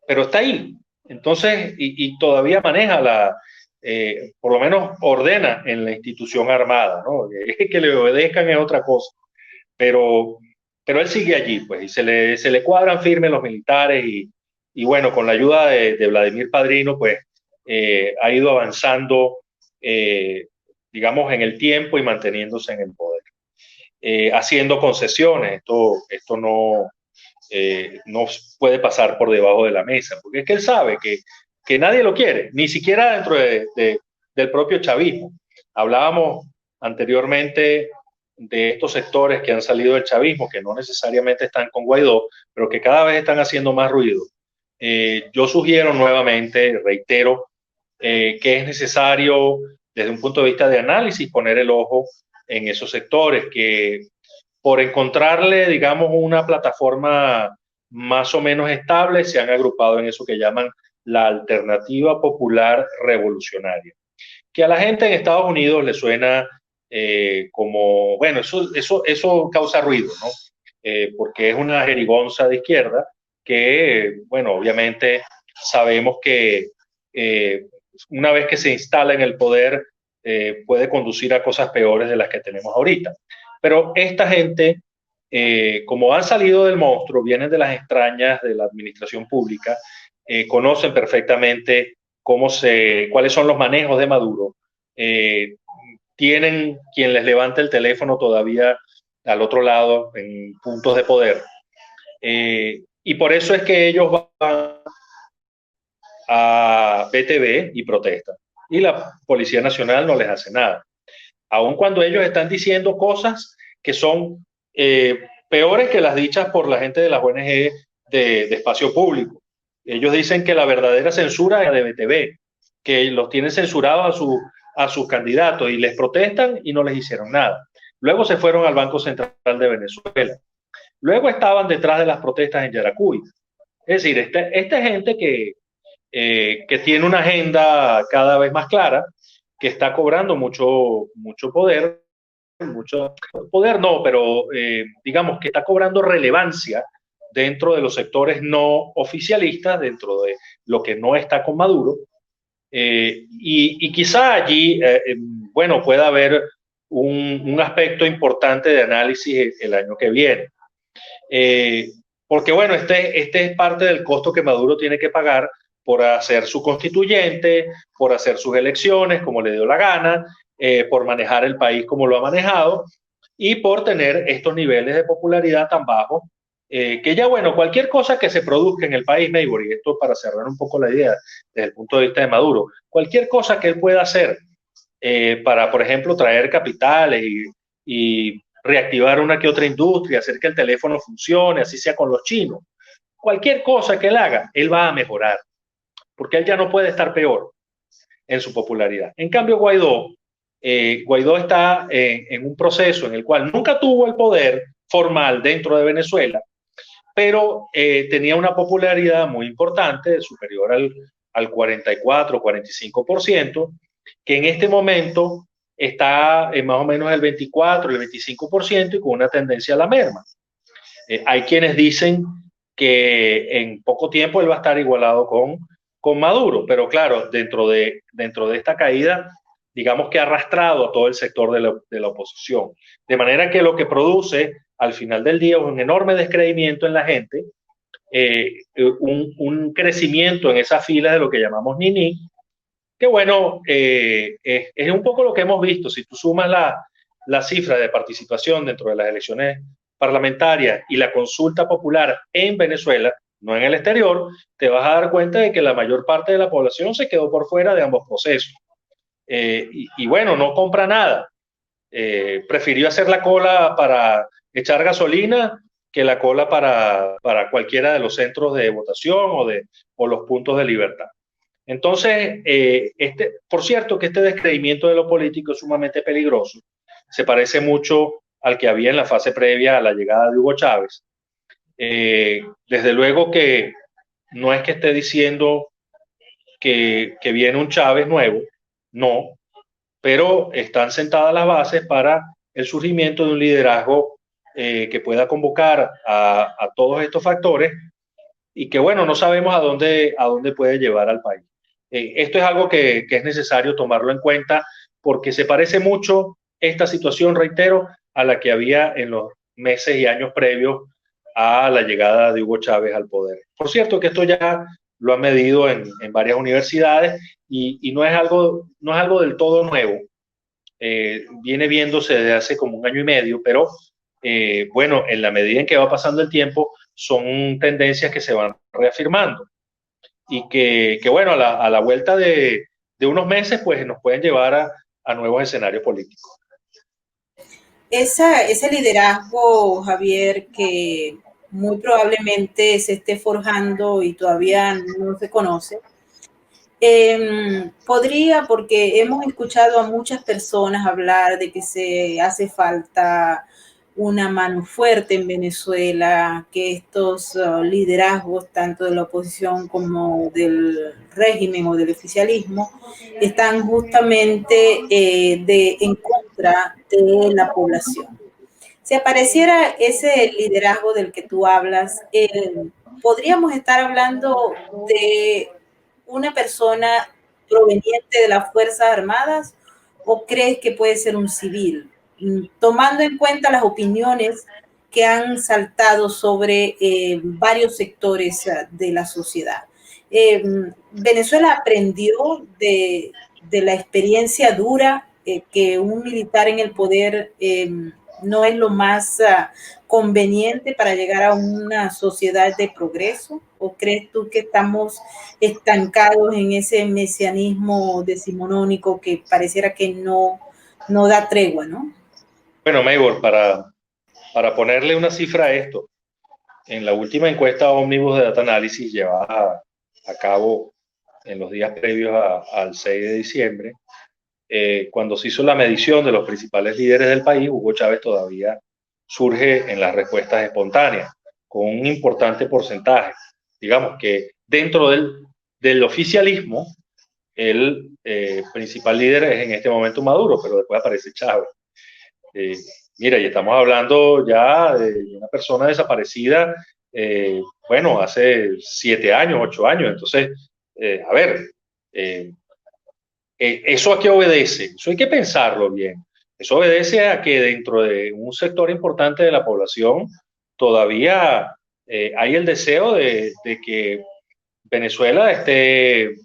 pero está ahí. Entonces, y todavía maneja por lo menos ordena en la institución armada, ¿no? Que le obedezcan es otra cosa, pero él sigue allí, pues, y se le cuadran firmes los militares y bueno, con la ayuda de Vladimir Padrino, pues, ha ido avanzando, digamos, en el tiempo y manteniéndose en el poder. Haciendo concesiones, esto no puede pasar por debajo de la mesa, porque es que él sabe que nadie lo quiere, ni siquiera dentro del propio chavismo. Hablábamos anteriormente de estos sectores que han salido del chavismo, que no necesariamente están con Guaidó, pero que cada vez están haciendo más ruido. Yo sugiero nuevamente, reitero, que es necesario desde un punto de vista de análisis poner el ojo en esos sectores que por encontrarle, digamos, una plataforma más o menos estable, se han agrupado en eso que llaman la alternativa popular revolucionaria, que a la gente en Estados Unidos le suena como, bueno, eso causa ruido, ¿no? Porque es una jerigonza de izquierda que, bueno, obviamente sabemos que una vez que se instala en el poder puede conducir a cosas peores de las que tenemos ahorita. Pero esta gente, como han salido del monstruo, vienen de las extrañas de la administración pública, conocen perfectamente cuáles son los manejos de Maduro. Tienen quien les levante el teléfono todavía al otro lado en puntos de poder. Y por eso es que ellos van a BTV y protestan. Y la Policía Nacional no les hace nada. Aun cuando ellos están diciendo cosas que son peores que las dichas por la gente de las ONG de espacio público. Ellos dicen que la verdadera censura es de BTV, que los tienen censurados a sus candidatos y les protestan y no les hicieron nada. Luego se fueron al Banco Central de Venezuela. Luego estaban detrás de las protestas en Yaracuy. Es decir, esta gente que tiene una agenda cada vez más clara, que está cobrando mucho poder, mucho poder no, pero digamos que está cobrando relevancia dentro de los sectores no oficialistas, dentro de lo que no está con Maduro, y quizá allí, bueno, pueda haber un aspecto importante de análisis el año que viene. Porque bueno, este es parte del costo que Maduro tiene que pagar por hacer su constituyente, por hacer sus elecciones como le dio la gana, por manejar el país como lo ha manejado y por tener estos niveles de popularidad tan bajos, que ya bueno, cualquier cosa que se produzca en el país, Neighbor, y esto para cerrar un poco la idea desde el punto de vista de Maduro, cualquier cosa que él pueda hacer para, por ejemplo, traer capitales y reactivar una que otra industria, hacer que el teléfono funcione, así sea con los chinos, cualquier cosa que él haga, él va a mejorar, porque él ya no puede estar peor en su popularidad. En cambio, Guaidó está en un proceso en el cual nunca tuvo el poder formal dentro de Venezuela, pero tenía una popularidad muy importante, superior al 44-45%, que en este momento está en más o menos el 24, el 25% y con una tendencia a la merma. Hay quienes dicen que en poco tiempo él va a estar igualado con Maduro, pero claro, dentro de esta caída, digamos que ha arrastrado a todo el sector de la oposición. De manera que lo que produce al final del día es un enorme descreimiento en la gente, un crecimiento en esa fila de lo que llamamos Nini, que bueno, es un poco lo que hemos visto. Si tú sumas la cifra de participación dentro de las elecciones parlamentarias y la consulta popular en Venezuela, no en el exterior, te vas a dar cuenta de que la mayor parte de la población se quedó por fuera de ambos procesos. Y bueno, no compra nada. Prefirió hacer la cola para echar gasolina que la cola para cualquiera de los centros de votación o los puntos de libertad. Entonces, por cierto que este descreimiento de lo político es sumamente peligroso. Se parece mucho al que había en la fase previa a la llegada de Hugo Chávez. Desde luego que no es que esté diciendo que viene un Chávez nuevo, no, pero están sentadas las bases para el surgimiento de un liderazgo que pueda convocar a todos estos factores y que, bueno, no sabemos a dónde puede llevar al país. Esto es algo que es necesario tomarlo en cuenta porque se parece mucho esta situación, reitero, a la que había en los meses y años previos a la llegada de Hugo Chávez al poder. Por cierto que esto ya lo han medido en varias universidades y no es algo del todo nuevo. Viene viéndose desde hace como un año y medio, pero bueno, en la medida en que va pasando el tiempo, son tendencias que se van reafirmando y que bueno, a la vuelta de unos meses, pues nos pueden llevar a nuevos escenarios políticos. Ese liderazgo, Javier, que muy probablemente se esté forjando y todavía no se conoce, podría, porque hemos escuchado a muchas personas hablar de que se hace falta una mano fuerte en Venezuela, que estos liderazgos, tanto de la oposición como del régimen o del oficialismo, están justamente en contra de la población. Si apareciera ese liderazgo del que tú hablas, podríamos estar hablando de una persona proveniente de las Fuerzas Armadas o crees que puede ser un civil? Tomando en cuenta las opiniones que han saltado sobre varios sectores de la sociedad. Venezuela aprendió de la experiencia dura que un militar en el poder no es lo más conveniente para llegar a una sociedad de progreso? ¿O crees tú que estamos estancados en ese mesianismo decimonónico que pareciera que no da tregua, ¿no? Bueno, Maybor, para ponerle una cifra a esto, en la última encuesta Omnibus de Data Analysis llevada a cabo en los días previos al 6 de diciembre, cuando se hizo la medición de los principales líderes del país, Hugo Chávez todavía surge en las respuestas espontáneas, con un importante porcentaje. Digamos que dentro del oficialismo, el principal líder es en este momento Maduro, pero después aparece Chávez. Mira, y estamos hablando ya de una persona desaparecida, bueno, hace 7 años, 8 años. Entonces, a ver, ¿eso a qué obedece? Eso hay que pensarlo bien. Eso obedece a que dentro de un sector importante de la población todavía hay el deseo de que Venezuela esté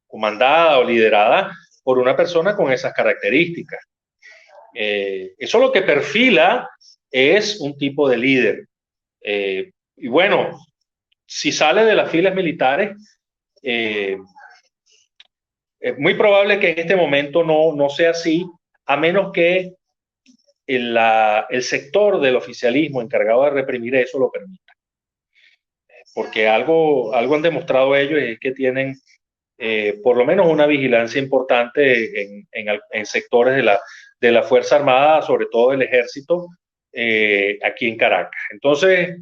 comandada o liderada por una persona con esas características. Eso lo que perfila es un tipo de líder. Y bueno, si sale de las filas militares, es muy probable que en este momento no sea así, a menos que el sector del oficialismo encargado de reprimir eso lo permita. Porque algo han demostrado ellos, es que tienen por lo menos una vigilancia importante en sectores de la Fuerza Armada, sobre todo del Ejército, aquí en Caracas. Entonces,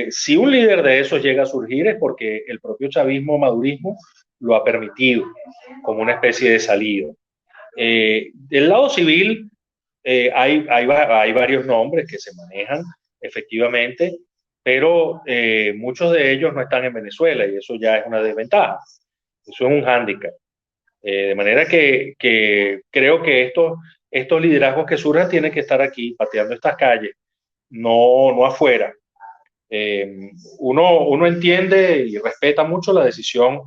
si un líder de esos llega a surgir es porque el propio chavismo, madurismo, lo ha permitido como una especie de salida. Del lado civil hay varios nombres que se manejan efectivamente, pero muchos de ellos no están en Venezuela y eso ya es una desventaja. Eso es un hándicap. De manera que creo que estos liderazgos que surjan tienen que estar aquí, pateando estas calles, no afuera. Uno entiende y respeta mucho la decisión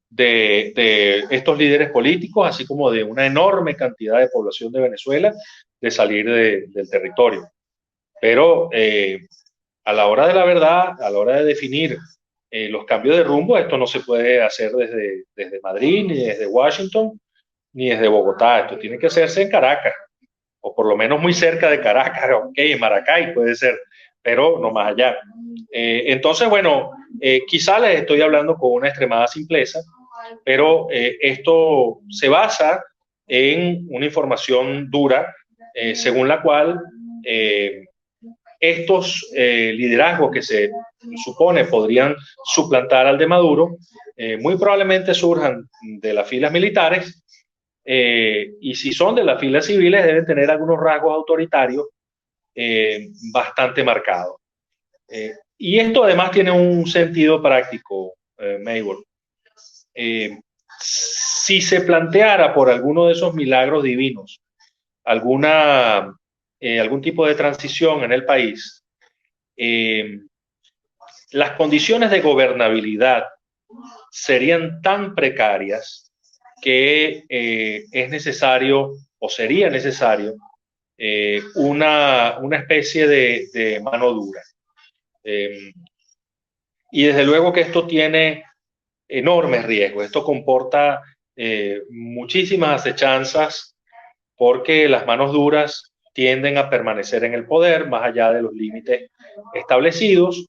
de estos líderes políticos, así como de una enorme cantidad de población de Venezuela, de salir del territorio. Pero a la hora de la verdad, a la hora de definir los cambios de rumbo, esto no se puede hacer desde Madrid, ni desde Washington, ni desde Bogotá. Esto tiene que hacerse en Caracas, o por lo menos muy cerca de Caracas, ok, en Maracay puede ser, pero no más allá. Entonces, bueno, quizá les estoy hablando con una extremada simpleza, pero esto se basa en una información dura, según la cual estos liderazgos que se supone podrían suplantar al de Maduro, muy probablemente surjan de las filas militares, y si son de las filas civiles deben tener algunos rasgos autoritarios bastante marcados. Y esto además tiene un sentido práctico, Maybor. Si se planteara por alguno de esos milagros divinos algún tipo de transición en el país, las condiciones de gobernabilidad serían tan precarias que es necesario o sería necesario una especie de mano dura. Y desde luego que esto tiene enormes riesgos. Esto comporta muchísimas acechanzas porque las manos duras tienden a permanecer en el poder más allá de los límites establecidos,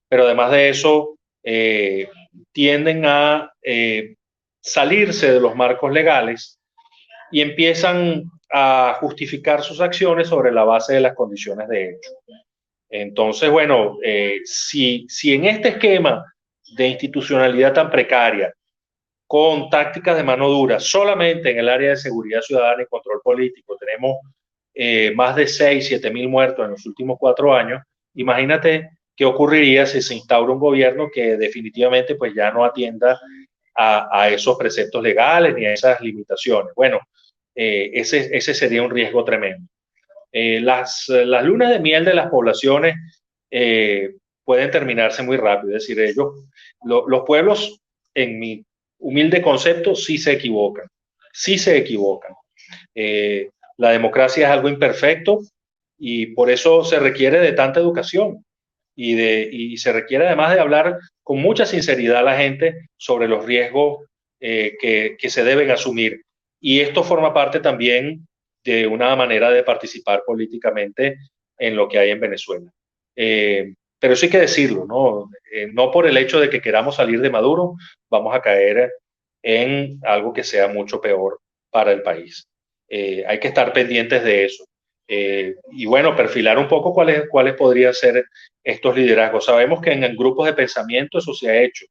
pero además de eso tienden a salirse de los marcos legales y empiezan a justificar sus acciones sobre la base de las condiciones de hecho. Entonces, bueno, si en este esquema de institucionalidad tan precaria, con tácticas de mano dura, solamente en el área de seguridad ciudadana y control político tenemos más de 6, 7 mil muertos en los últimos 4 años, imagínate qué ocurriría si se instaura un gobierno que definitivamente pues ya no atienda a esos preceptos legales ni a esas limitaciones. Bueno, ese sería un riesgo tremendo. Las lunas de miel de las poblaciones pueden terminarse muy rápido. Es decir, los pueblos, en mi humilde concepto, sí se equivocan, sí se equivocan. La democracia es algo imperfecto y por eso se requiere de tanta educación y se requiere además de hablar con mucha sinceridad a la gente sobre los riesgos que se deben asumir. Y esto forma parte también de una manera de participar políticamente en lo que hay en Venezuela. Pero eso hay que decirlo, ¿no? No por el hecho de que queramos salir de Maduro, vamos a caer en algo que sea mucho peor para el país. Hay que estar pendientes de eso. Y bueno, perfilar un poco cuáles podrían ser estos liderazgos. Sabemos que en grupos de pensamiento eso se ha hecho.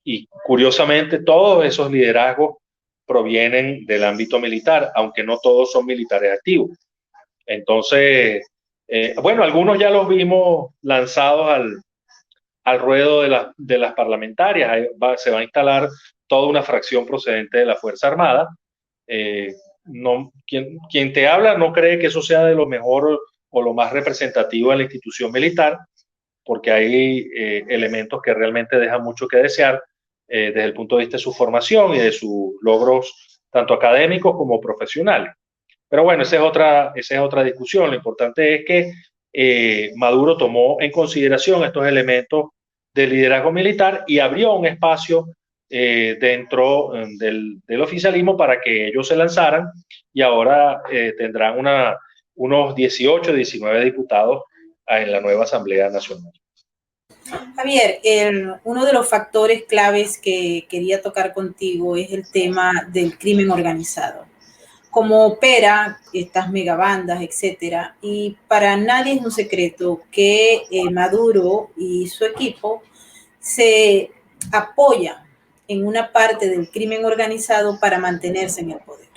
Y curiosamente todos esos liderazgos provienen del ámbito militar, aunque no todos son militares activos. Entonces, bueno, algunos ya los vimos lanzados al ruedo de las parlamentarias. Se va a instalar toda una fracción procedente de la Fuerza Armada. No, quien te habla no cree que eso sea de lo mejor o lo más representativo de la institución militar, porque hay elementos que realmente dejan mucho que desear desde el punto de vista de su formación y de sus logros tanto académicos como profesionales. Pero bueno, esa es otra discusión. Lo importante es que Maduro tomó en consideración estos elementos del liderazgo militar y abrió un espacio dentro del oficialismo para que ellos se lanzaran y ahora tendrán unos 18, 19 diputados en la nueva Asamblea Nacional. Javier, uno de los factores claves que quería tocar contigo es el tema del crimen organizado. Cómo opera estas megabandas, etcétera. Y para nadie es un secreto que Maduro y su equipo se apoyan en una parte del crimen organizado para mantenerse en el poder.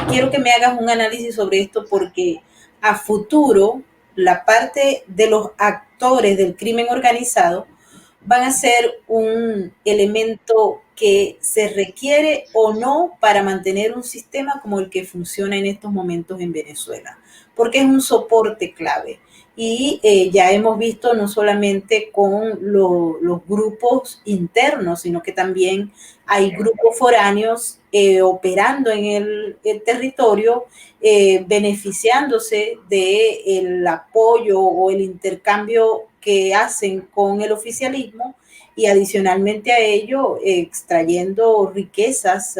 Quiero que me hagas un análisis sobre esto porque a futuro la parte de los actores del crimen organizado van a ser un elemento que se requiere o no para mantener un sistema como el que funciona en estos momentos en Venezuela, porque es un soporte clave. Y ya hemos visto no solamente con los grupos internos, sino que también hay grupos foráneos operando en el territorio, beneficiándose del apoyo o el intercambio que hacen con el oficialismo y adicionalmente a ello extrayendo riquezas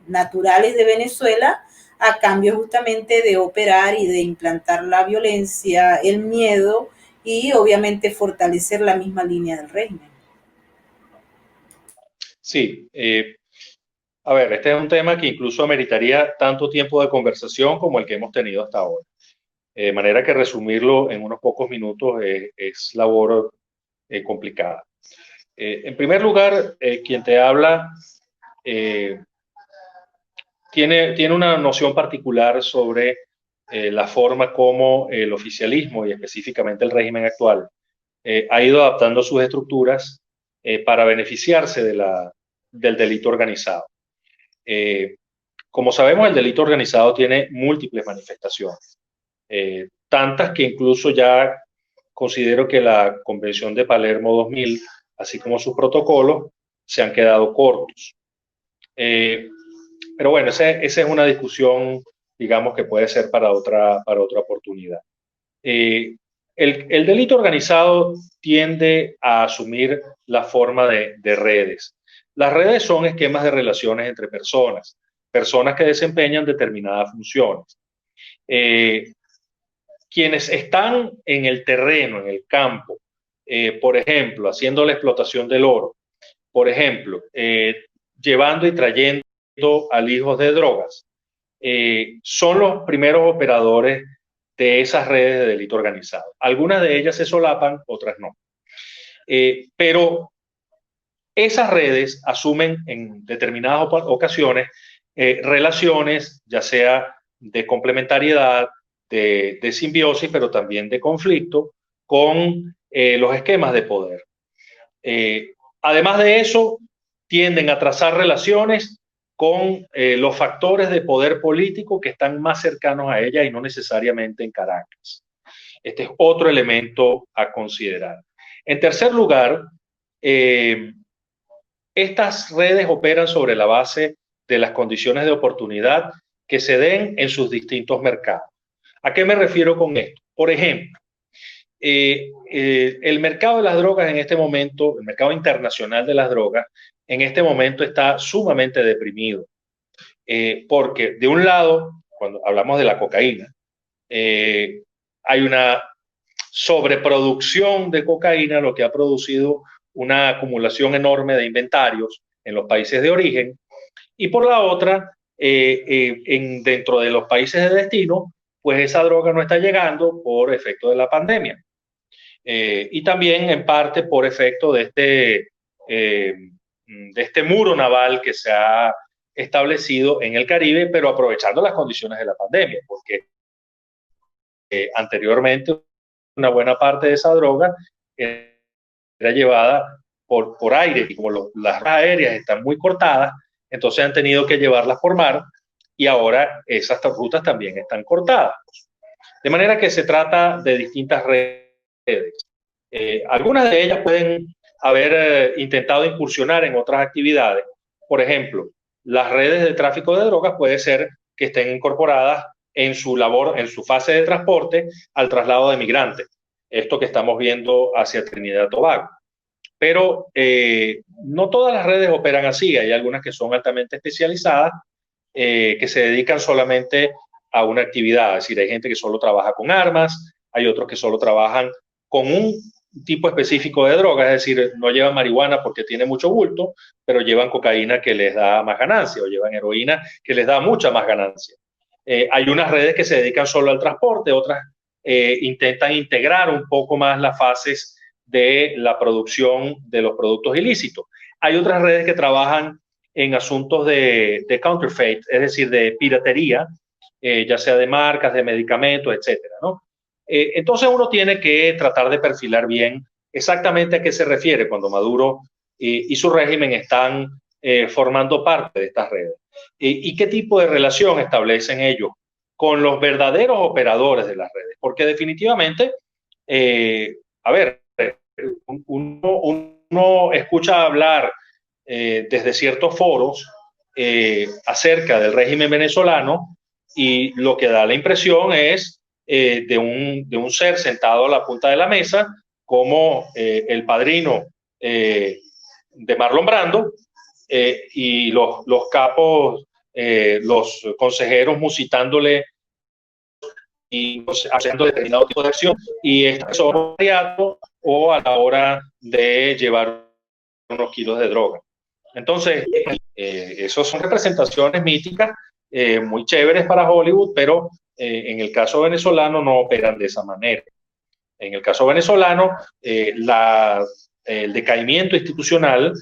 naturales de Venezuela a cambio justamente de operar y de implantar la violencia, el miedo y obviamente fortalecer la misma línea del régimen. Sí, a ver, este es un tema que incluso ameritaría tanto tiempo de conversación como el que hemos tenido hasta ahora. De manera que resumirlo en unos pocos minutos es labor complicada. En primer lugar, quien te habla tiene una noción particular sobre la forma como el oficialismo y específicamente el régimen actual ha ido adaptando sus estructuras para beneficiarse del delito organizado. Como sabemos, el delito organizado tiene múltiples manifestaciones, tantas que incluso ya considero que la Convención de Palermo 2000, así como sus protocolos, se han quedado cortos. Pero bueno, esa es una discusión, digamos, que puede ser para otra oportunidad. El delito organizado tiende a asumir la forma de redes. Las redes son esquemas de relaciones entre personas, personas que desempeñan determinadas funciones. Quienes están en el terreno, en el campo, por ejemplo, haciendo la explotación del oro, por ejemplo, llevando y trayendo alijos de drogas, son los primeros operadores de esas redes de delito organizado. Algunas de ellas se solapan, otras no. Pero esas redes asumen en determinadas ocasiones relaciones, ya sea de complementariedad, de simbiosis, pero también de conflicto con los esquemas de poder. Además de eso, tienden a trazar relaciones con los factores de poder político que están más cercanos a ella y no necesariamente en Caracas. Este es otro elemento a considerar. En tercer lugar, estas redes operan sobre la base de las condiciones de oportunidad que se den en sus distintos mercados. ¿A qué me refiero con esto? Por ejemplo, el mercado de las drogas en este momento, el mercado internacional de las drogas, en este momento está sumamente deprimido. Porque de un lado, cuando hablamos de la cocaína, hay una sobreproducción de cocaína, lo que ha producido una acumulación enorme de inventarios en los países de origen, y por la otra, dentro de los países de destino, pues esa droga no está llegando por efecto de la pandemia. Y también en parte por efecto de este muro naval que se ha establecido en el Caribe, pero aprovechando las condiciones de la pandemia, porque anteriormente una buena parte de esa droga era llevada por aire, y como las rutas aéreas están muy cortadas, entonces han tenido que llevarlas por mar, y ahora esas rutas también están cortadas. De manera que se trata de distintas redes. Algunas de ellas pueden haber intentado incursionar en otras actividades. Por ejemplo, las redes de tráfico de drogas puede ser que estén incorporadas en su labor, en su fase de transporte, al traslado de migrantes. Esto que estamos viendo hacia Trinidad y Tobago. Pero no todas las redes operan así. Hay algunas que son altamente especializadas, que se dedican solamente a una actividad. Es decir, hay gente que solo trabaja con armas, hay otros que solo trabajan con un tipo específico de droga, es decir, no llevan marihuana porque tiene mucho bulto, pero llevan cocaína que les da más ganancia, o llevan heroína que les da mucha más ganancia. Hay unas redes que se dedican solo al transporte, otras intentan integrar un poco más las fases de la producción de los productos ilícitos. Hay otras redes que trabajan en asuntos de counterfeit, es decir, de piratería, ya sea de marcas, de medicamentos, etcétera, ¿no? Entonces uno tiene que tratar de perfilar bien exactamente a qué se refiere cuando Maduro y su régimen están formando parte de estas redes. Y qué tipo de relación establecen ellos con los verdaderos operadores de las redes. Porque definitivamente, a ver, uno escucha hablar desde ciertos foros acerca del régimen venezolano, y lo que da la impresión es de un ser sentado a la punta de la mesa, como el padrino de Marlon Brando, y los capos, los consejeros musitándole y haciendo determinado tipo de acción, y eso o a la hora de llevar unos kilos de droga. Entonces, esos son representaciones míticas muy chéveres para Hollywood, pero en el caso venezolano no operan de esa manera. En el caso venezolano, el decaimiento institucional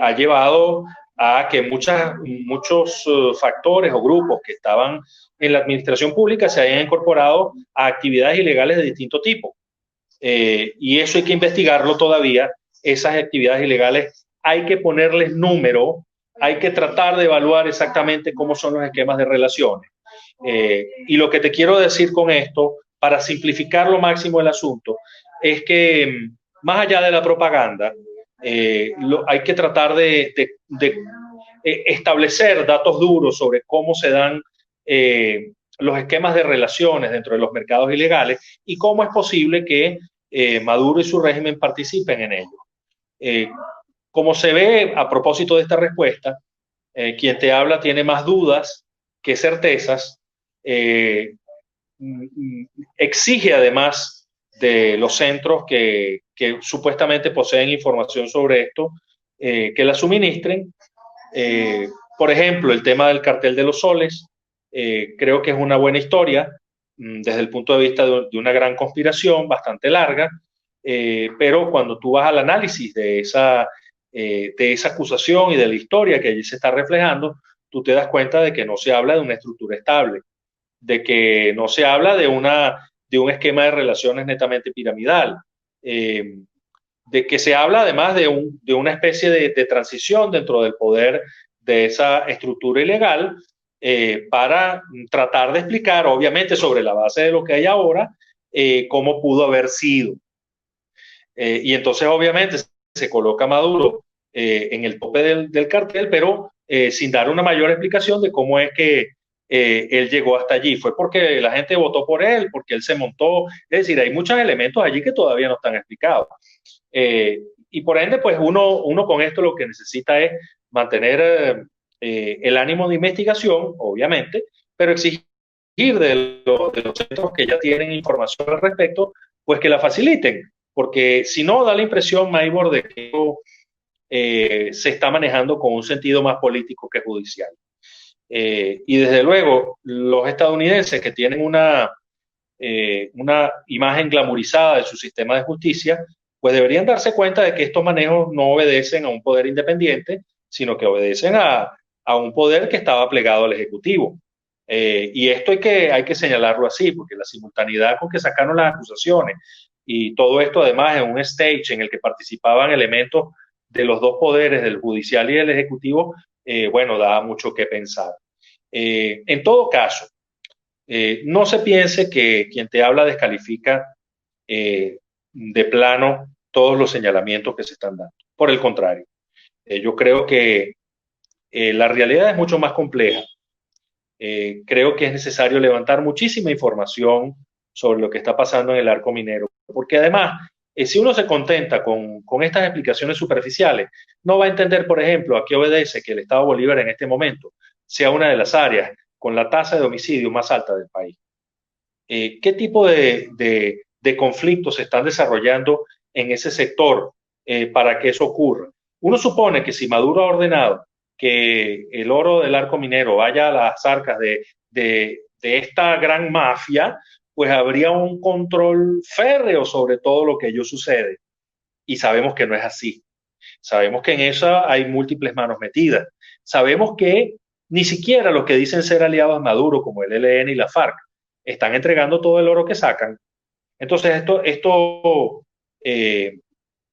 ha llevado a que muchos factores o grupos que estaban en la administración pública se hayan incorporado a actividades ilegales de distinto tipo. Y eso hay que investigarlo todavía. Esas actividades ilegales hay que ponerles número, hay que tratar de evaluar exactamente cómo son los esquemas de relaciones. Y lo que te quiero decir con esto, para simplificar lo máximo el asunto, es que más allá de la propaganda, hay que tratar de establecer datos duros sobre cómo se dan los esquemas de relaciones dentro de los mercados ilegales y cómo es posible que Maduro y su régimen participen en ello. Como se ve a propósito de esta respuesta, quien te habla tiene más dudas que certezas. Exige además de los centros que supuestamente poseen información sobre esto, que la suministren. Por ejemplo, el tema del cartel de los soles, creo que es una buena historia desde el punto de vista de una gran conspiración bastante larga, pero cuando tú vas al análisis de esa acusación y de la historia que allí se está reflejando, tú te das cuenta de que no se habla de una estructura estable, de que no se habla de un esquema de relaciones netamente piramidal, de que se habla además de una especie de transición dentro del poder de esa estructura ilegal, para tratar de explicar, obviamente sobre la base de lo que hay ahora, cómo pudo haber sido. Y entonces obviamente se coloca a Maduro en el tope del cartel, pero sin dar una mayor explicación de cómo es que él llegó hasta allí. Fue porque la gente votó por él, porque él se montó. Es decir, hay muchos elementos allí que todavía no están explicados. Y por ende, pues uno con esto lo que necesita es mantener el ánimo de investigación, obviamente, pero exigir de los centros que ya tienen información al respecto, pues que la faciliten, porque si no da la impresión, Maybor, de que se está manejando con un sentido más político que judicial. Y desde luego, los estadounidenses que tienen una imagen glamorizada de su sistema de justicia, pues deberían darse cuenta de que estos manejos no obedecen a un poder independiente, sino que obedecen a un poder que estaba plegado al Ejecutivo. Y esto hay que señalarlo así, porque la simultaneidad con que sacaron las acusaciones y todo esto además en un stage en el que participaban elementos de los dos poderes, del judicial y del ejecutivo, bueno, da mucho que pensar. En todo caso, no se piense que quien te habla descalifica de plano todos los señalamientos que se están dando. Por el contrario, yo creo que la realidad es mucho más compleja. Creo que es necesario levantar muchísima información sobre lo que está pasando en el arco minero, porque además, si uno se contenta con estas explicaciones superficiales, no va a entender, por ejemplo, a qué obedece que el Estado Bolívar en este momento sea una de las áreas con la tasa de homicidio más alta del país. ¿Qué tipo de conflictos se están desarrollando en ese sector para que eso ocurra? Uno supone que si Maduro ha ordenado que el oro del arco minero vaya a las arcas de esta gran mafia, pues habría un control férreo sobre todo lo que ello sucede. Y sabemos que no es así. Sabemos que en eso hay múltiples manos metidas. Sabemos que ni siquiera los que dicen ser aliados a Maduro, como el ELN y la FARC, están entregando todo el oro que sacan. Entonces,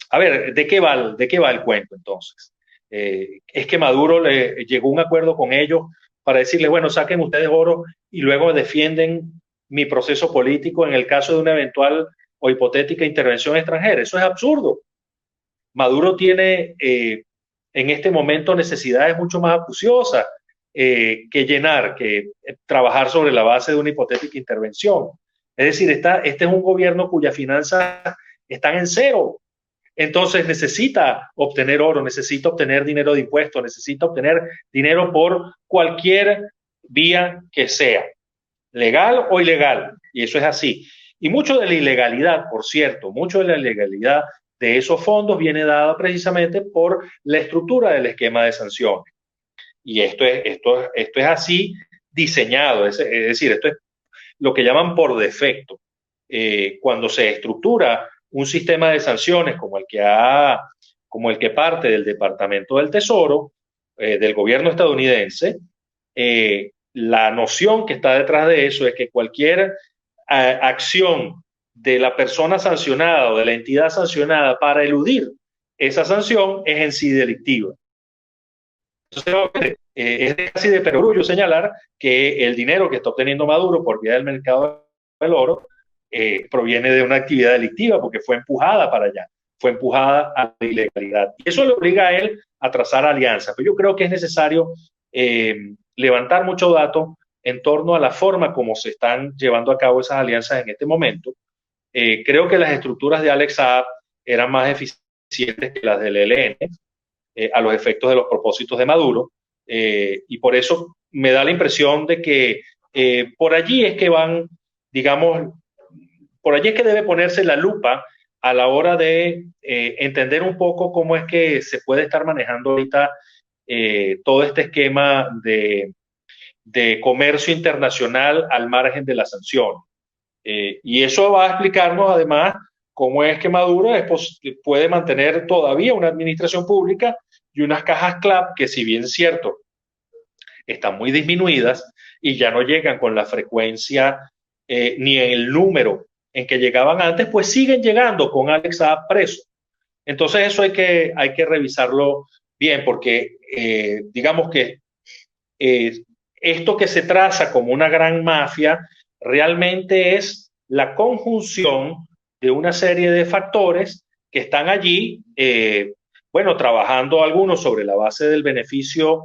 a ver, ¿de qué va el cuento entonces? Es que Maduro le llegó a un acuerdo con ellos para decirles, bueno, saquen ustedes oro y luego defienden mi proceso político en el caso de una eventual o hipotética intervención extranjera. Eso es absurdo. Maduro tiene en este momento necesidades mucho más acuciosas que llenar, que trabajar sobre la base de una hipotética intervención. Es decir, este es un gobierno cuyas finanzas están en cero. Entonces necesita obtener oro, necesita obtener dinero de impuestos, necesita obtener dinero por cualquier vía que sea, legal o ilegal. Y eso es así. Y mucho de la ilegalidad, por cierto, mucho de la ilegalidad de esos fondos viene dada precisamente por la estructura del esquema de sanciones. Y esto es así diseñado, es decir, esto es lo que llaman por defecto. Cuando se estructura un sistema de sanciones como el que parte del Departamento del Tesoro, del gobierno estadounidense, la noción que está detrás de eso es que cualquier acción de la persona sancionada o de la entidad sancionada para eludir esa sanción es en sí delictiva. Entonces, es casi de perogrullo señalar que el dinero que está obteniendo Maduro por vía del mercado del oro proviene de una actividad delictiva porque fue empujada para allá, fue empujada a la ilegalidad. Y eso le obliga a él a trazar alianzas. Pero yo creo que es necesario levantar mucho dato en torno a la forma como se están llevando a cabo esas alianzas en este momento. Creo que las estructuras de Alex Saab eran más eficientes que las del ELN a los efectos de los propósitos de Maduro, y por eso me da la impresión de que por allí es que van, digamos, por allí es que debe ponerse la lupa a la hora de entender un poco cómo es que se puede estar manejando ahorita todo este esquema de comercio internacional al margen de la sanción. Y eso va a explicarnos además cómo es que Maduro puede mantener todavía una administración pública y unas cajas CLAP que, si bien es cierto, están muy disminuidas y ya no llegan con la frecuencia ni en el número en que llegaban antes, pues siguen llegando con Alex Saab preso. Entonces eso hay que revisarlo bien, porque digamos que esto que se traza como una gran mafia realmente es la conjunción de una serie de factores que están allí, bueno, trabajando algunos sobre la base del beneficio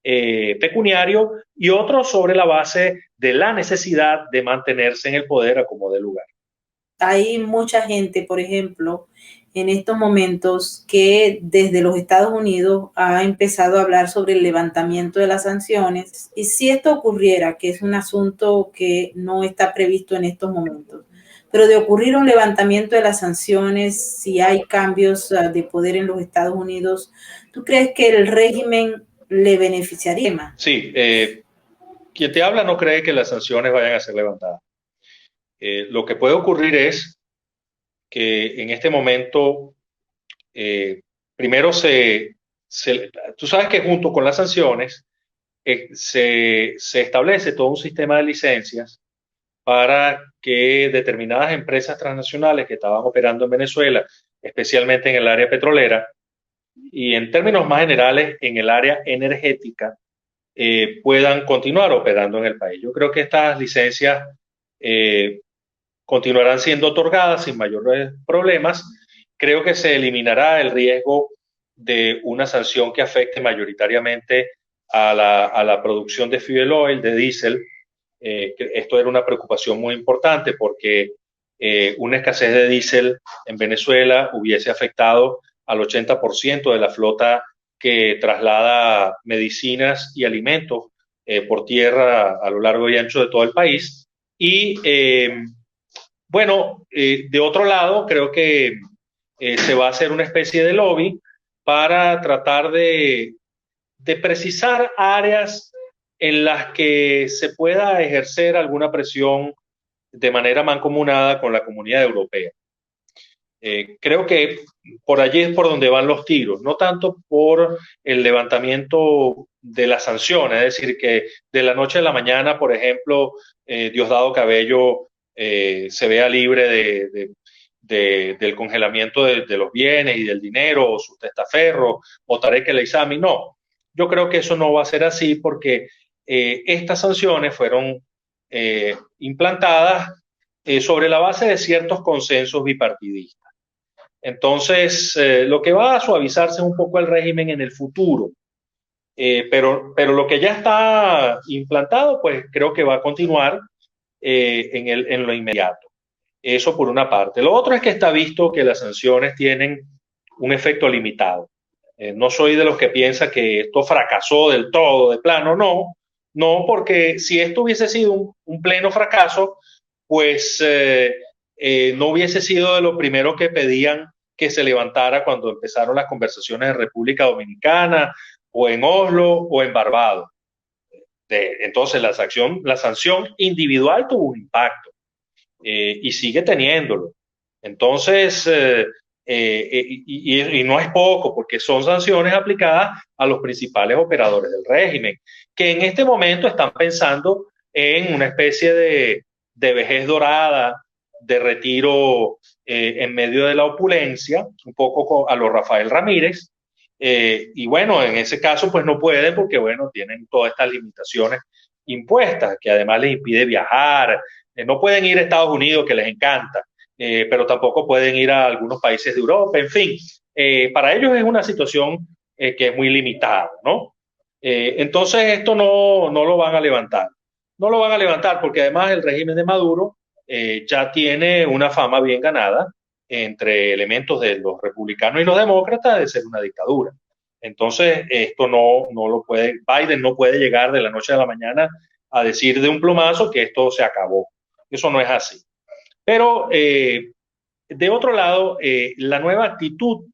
pecuniario y otros sobre la base de la necesidad de mantenerse en el poder a como dé lugar. Hay mucha gente, por ejemplo, en estos momentos que desde los Estados Unidos ha empezado a hablar sobre el levantamiento de las sanciones. Y si esto ocurriera, que es un asunto que no está previsto en estos momentos, pero de ocurrir un levantamiento de las sanciones, si hay cambios de poder en los Estados Unidos, ¿tú crees que el régimen le beneficiaría más? Sí, quien te habla no cree que las sanciones vayan a ser levantadas. Lo que puede ocurrir es que en este momento, primero tú sabes que junto con las sanciones se establece todo un sistema de licencias para que determinadas empresas transnacionales que estaban operando en Venezuela, especialmente en el área petrolera y en términos más generales en el área energética, puedan continuar operando en el país. Yo creo que estas licencias eh, continuarán siendo otorgadas sin mayores problemas. Creo que se eliminará el riesgo de una sanción que afecte mayoritariamente a la producción de fuel oil, de diésel. Esto era una preocupación muy importante porque una escasez de diésel en Venezuela hubiese afectado al 80% de la flota que traslada medicinas y alimentos por tierra a lo largo y ancho de todo el país. Y bueno, de otro lado, creo que se va a hacer una especie de lobby para tratar de precisar áreas en las que se pueda ejercer alguna presión de manera mancomunada con la comunidad europea. Creo que por allí es por donde van los tiros, no tanto por el levantamiento de las sanciones, es decir, que de la noche a la mañana, por ejemplo, Diosdado Cabello se vea libre del congelamiento de los bienes y del dinero, o sus testaferros, o Tarek El Aissami. No, yo creo que eso no va a ser así porque estas sanciones fueron implantadas sobre la base de ciertos consensos bipartidistas. Entonces, lo que va a suavizarse un poco el régimen en el futuro, pero lo que ya está implantado, pues creo que va a continuar en lo inmediato. Eso por una parte. Lo otro es que está visto que las sanciones tienen un efecto limitado. No soy de los que piensa que esto fracasó del todo, de plano, no. No, porque si esto hubiese sido un pleno fracaso, pues no hubiese sido de lo primero que pedían que se levantara cuando empezaron las conversaciones en República Dominicana o en Oslo o en Barbados. Entonces la sanción individual tuvo un impacto y sigue teniéndolo. Entonces, y no es poco, porque son sanciones aplicadas a los principales operadores del régimen, que en este momento están pensando en una especie de vejez dorada, de retiro en medio de la opulencia, un poco a lo Rafael Ramírez. Y bueno, en ese caso, pues no pueden porque, bueno, tienen todas estas limitaciones impuestas, que además les impide viajar, no pueden ir a Estados Unidos, que les encanta, pero tampoco pueden ir a algunos países de Europa, en fin, para ellos es una situación que es muy limitada, ¿no? Entonces esto no lo van a levantar. No lo van a levantar porque además el régimen de Maduro ya tiene una fama bien ganada entre elementos de los republicanos y los demócratas de ser una dictadura. Entonces esto no lo puede, Biden no puede llegar de la noche a la mañana a decir de un plumazo que esto se acabó. Eso no es así. Pero de otro lado, la nueva actitud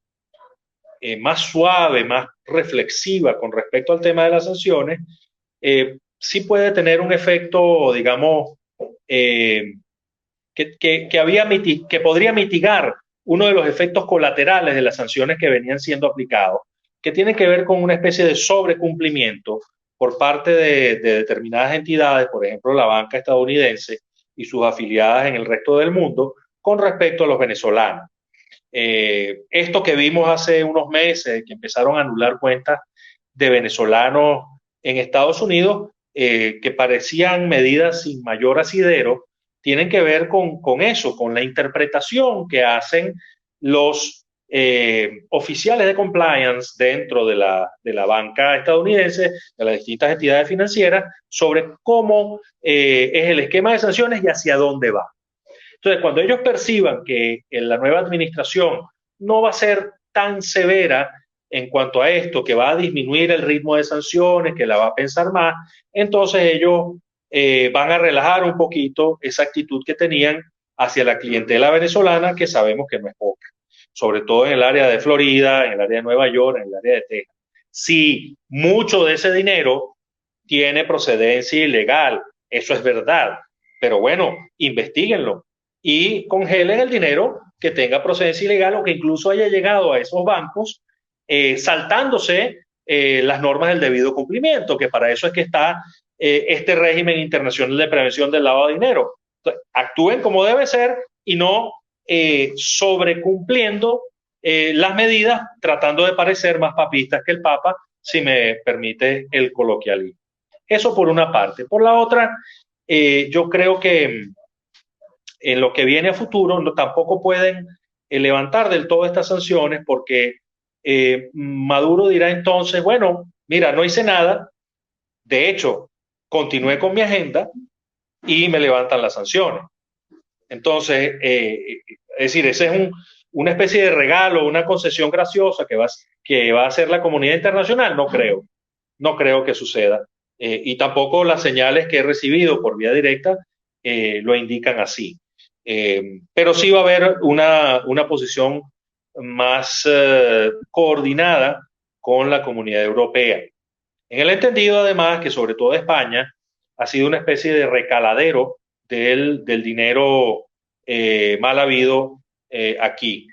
más suave, más reflexiva con respecto al tema de las sanciones, sí puede tener un efecto, digamos, que podría mitigar uno de los efectos colaterales de las sanciones que venían siendo aplicados, que tiene que ver con una especie de sobrecumplimiento por parte de determinadas entidades, por ejemplo la banca estadounidense y sus afiliadas en el resto del mundo, con respecto a los venezolanos. Esto que vimos hace unos meses, que empezaron a anular cuentas de venezolanos en Estados Unidos, que parecían medidas sin mayor asidero, tienen que ver con eso, con la interpretación que hacen los oficiales de compliance dentro de la banca estadounidense, de las distintas entidades financieras, sobre cómo es el esquema de sanciones y hacia dónde va. Entonces, cuando ellos perciban que la nueva administración no va a ser tan severa en cuanto a esto, que va a disminuir el ritmo de sanciones, que la va a pensar más, entonces ellos van a relajar un poquito esa actitud que tenían hacia la clientela venezolana, que sabemos que no es poca, sobre todo en el área de Florida, en el área de Nueva York, en el área de Texas. Si mucho de ese dinero tiene procedencia ilegal, eso es verdad, pero bueno, investiguenlo y congelen el dinero que tenga procedencia ilegal o que incluso haya llegado a esos bancos saltándose las normas del debido cumplimiento, que para eso es que está este régimen internacional de prevención del lavado de dinero. Entonces, actúen como debe ser y no sobrecumpliendo las medidas, tratando de parecer más papistas que el Papa, si me permite el coloquialismo. Eso por una parte. Por la otra, yo creo que en lo que viene a futuro tampoco pueden levantar del todo estas sanciones porque Maduro dirá entonces, bueno, mira, no hice nada, de hecho, continué con mi agenda y me levantan las sanciones. Entonces, es decir, ese es una especie de regalo, una concesión graciosa que va a hacer la comunidad internacional, no creo que suceda. Y tampoco las señales que he recibido por vía directa lo indican así. Pero sí va a haber una posición más coordinada con la comunidad europea. En el entendido, además, que sobre todo España ha sido una especie de recaladero del dinero mal habido aquí.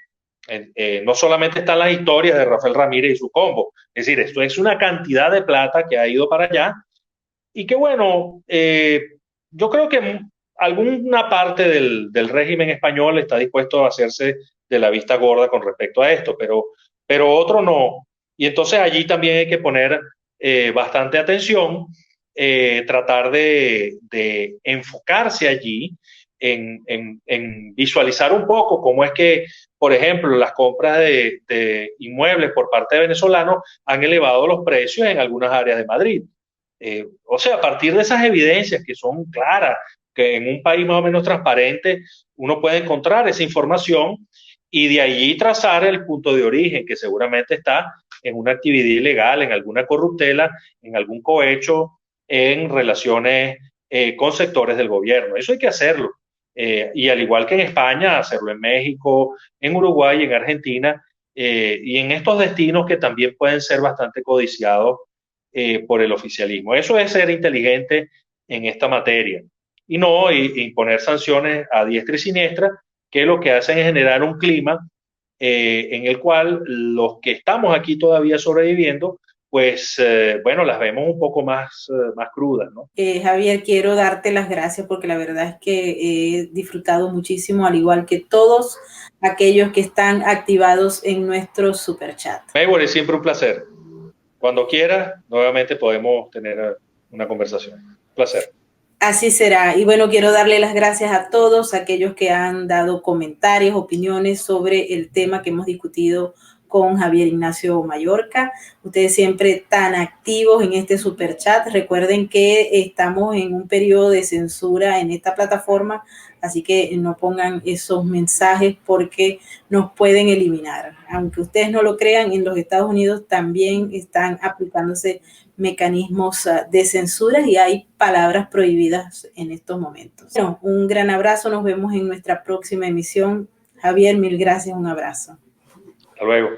No solamente están las historias de Rafael Ramírez y su combo, es decir, esto es una cantidad de plata que ha ido para allá y que bueno, yo creo que alguna parte del régimen español está dispuesto a hacerse de la vista gorda con respecto a esto, pero otro no. Y entonces allí también hay que poner bastante atención, tratar de enfocarse allí en visualizar un poco cómo es que, por ejemplo, las compras de inmuebles por parte de venezolanos han elevado los precios en algunas áreas de Madrid. O sea, a partir de esas evidencias que son claras, que en un país más o menos transparente uno puede encontrar esa información y de allí trazar el punto de origen, que seguramente está en una actividad ilegal, en alguna corruptela, en algún cohecho, en relaciones con sectores del gobierno. Eso hay que hacerlo. Y al igual que en España, hacerlo en México, en Uruguay, en Argentina, y en estos destinos que también pueden ser bastante codiciados por el oficialismo. Eso es ser inteligente en esta materia y no imponer sanciones a diestra y siniestra que lo que hacen es generar un clima en el cual los que estamos aquí todavía sobreviviendo, pues bueno, las vemos un poco más crudas, ¿no? Javier, quiero darte las gracias porque la verdad es que he disfrutado muchísimo, al igual que todos aquellos que están activados en nuestro super chat. Maybor, es siempre un placer. Cuando quieras, nuevamente podemos tener una conversación. Un placer. Así será. Y bueno, quiero darle las gracias a todos aquellos que han dado comentarios, opiniones sobre el tema que hemos discutido con Javier Ignacio Mallorca. Ustedes siempre tan activos en este super chat. Recuerden que estamos en un periodo de censura en esta plataforma, así que no pongan esos mensajes porque nos pueden eliminar. Aunque ustedes no lo crean, en los Estados Unidos también están aplicándose mecanismos de censura y hay palabras prohibidas en estos momentos. Bueno, un gran abrazo, nos vemos en nuestra próxima emisión. Javier, mil gracias, un abrazo. Hasta luego.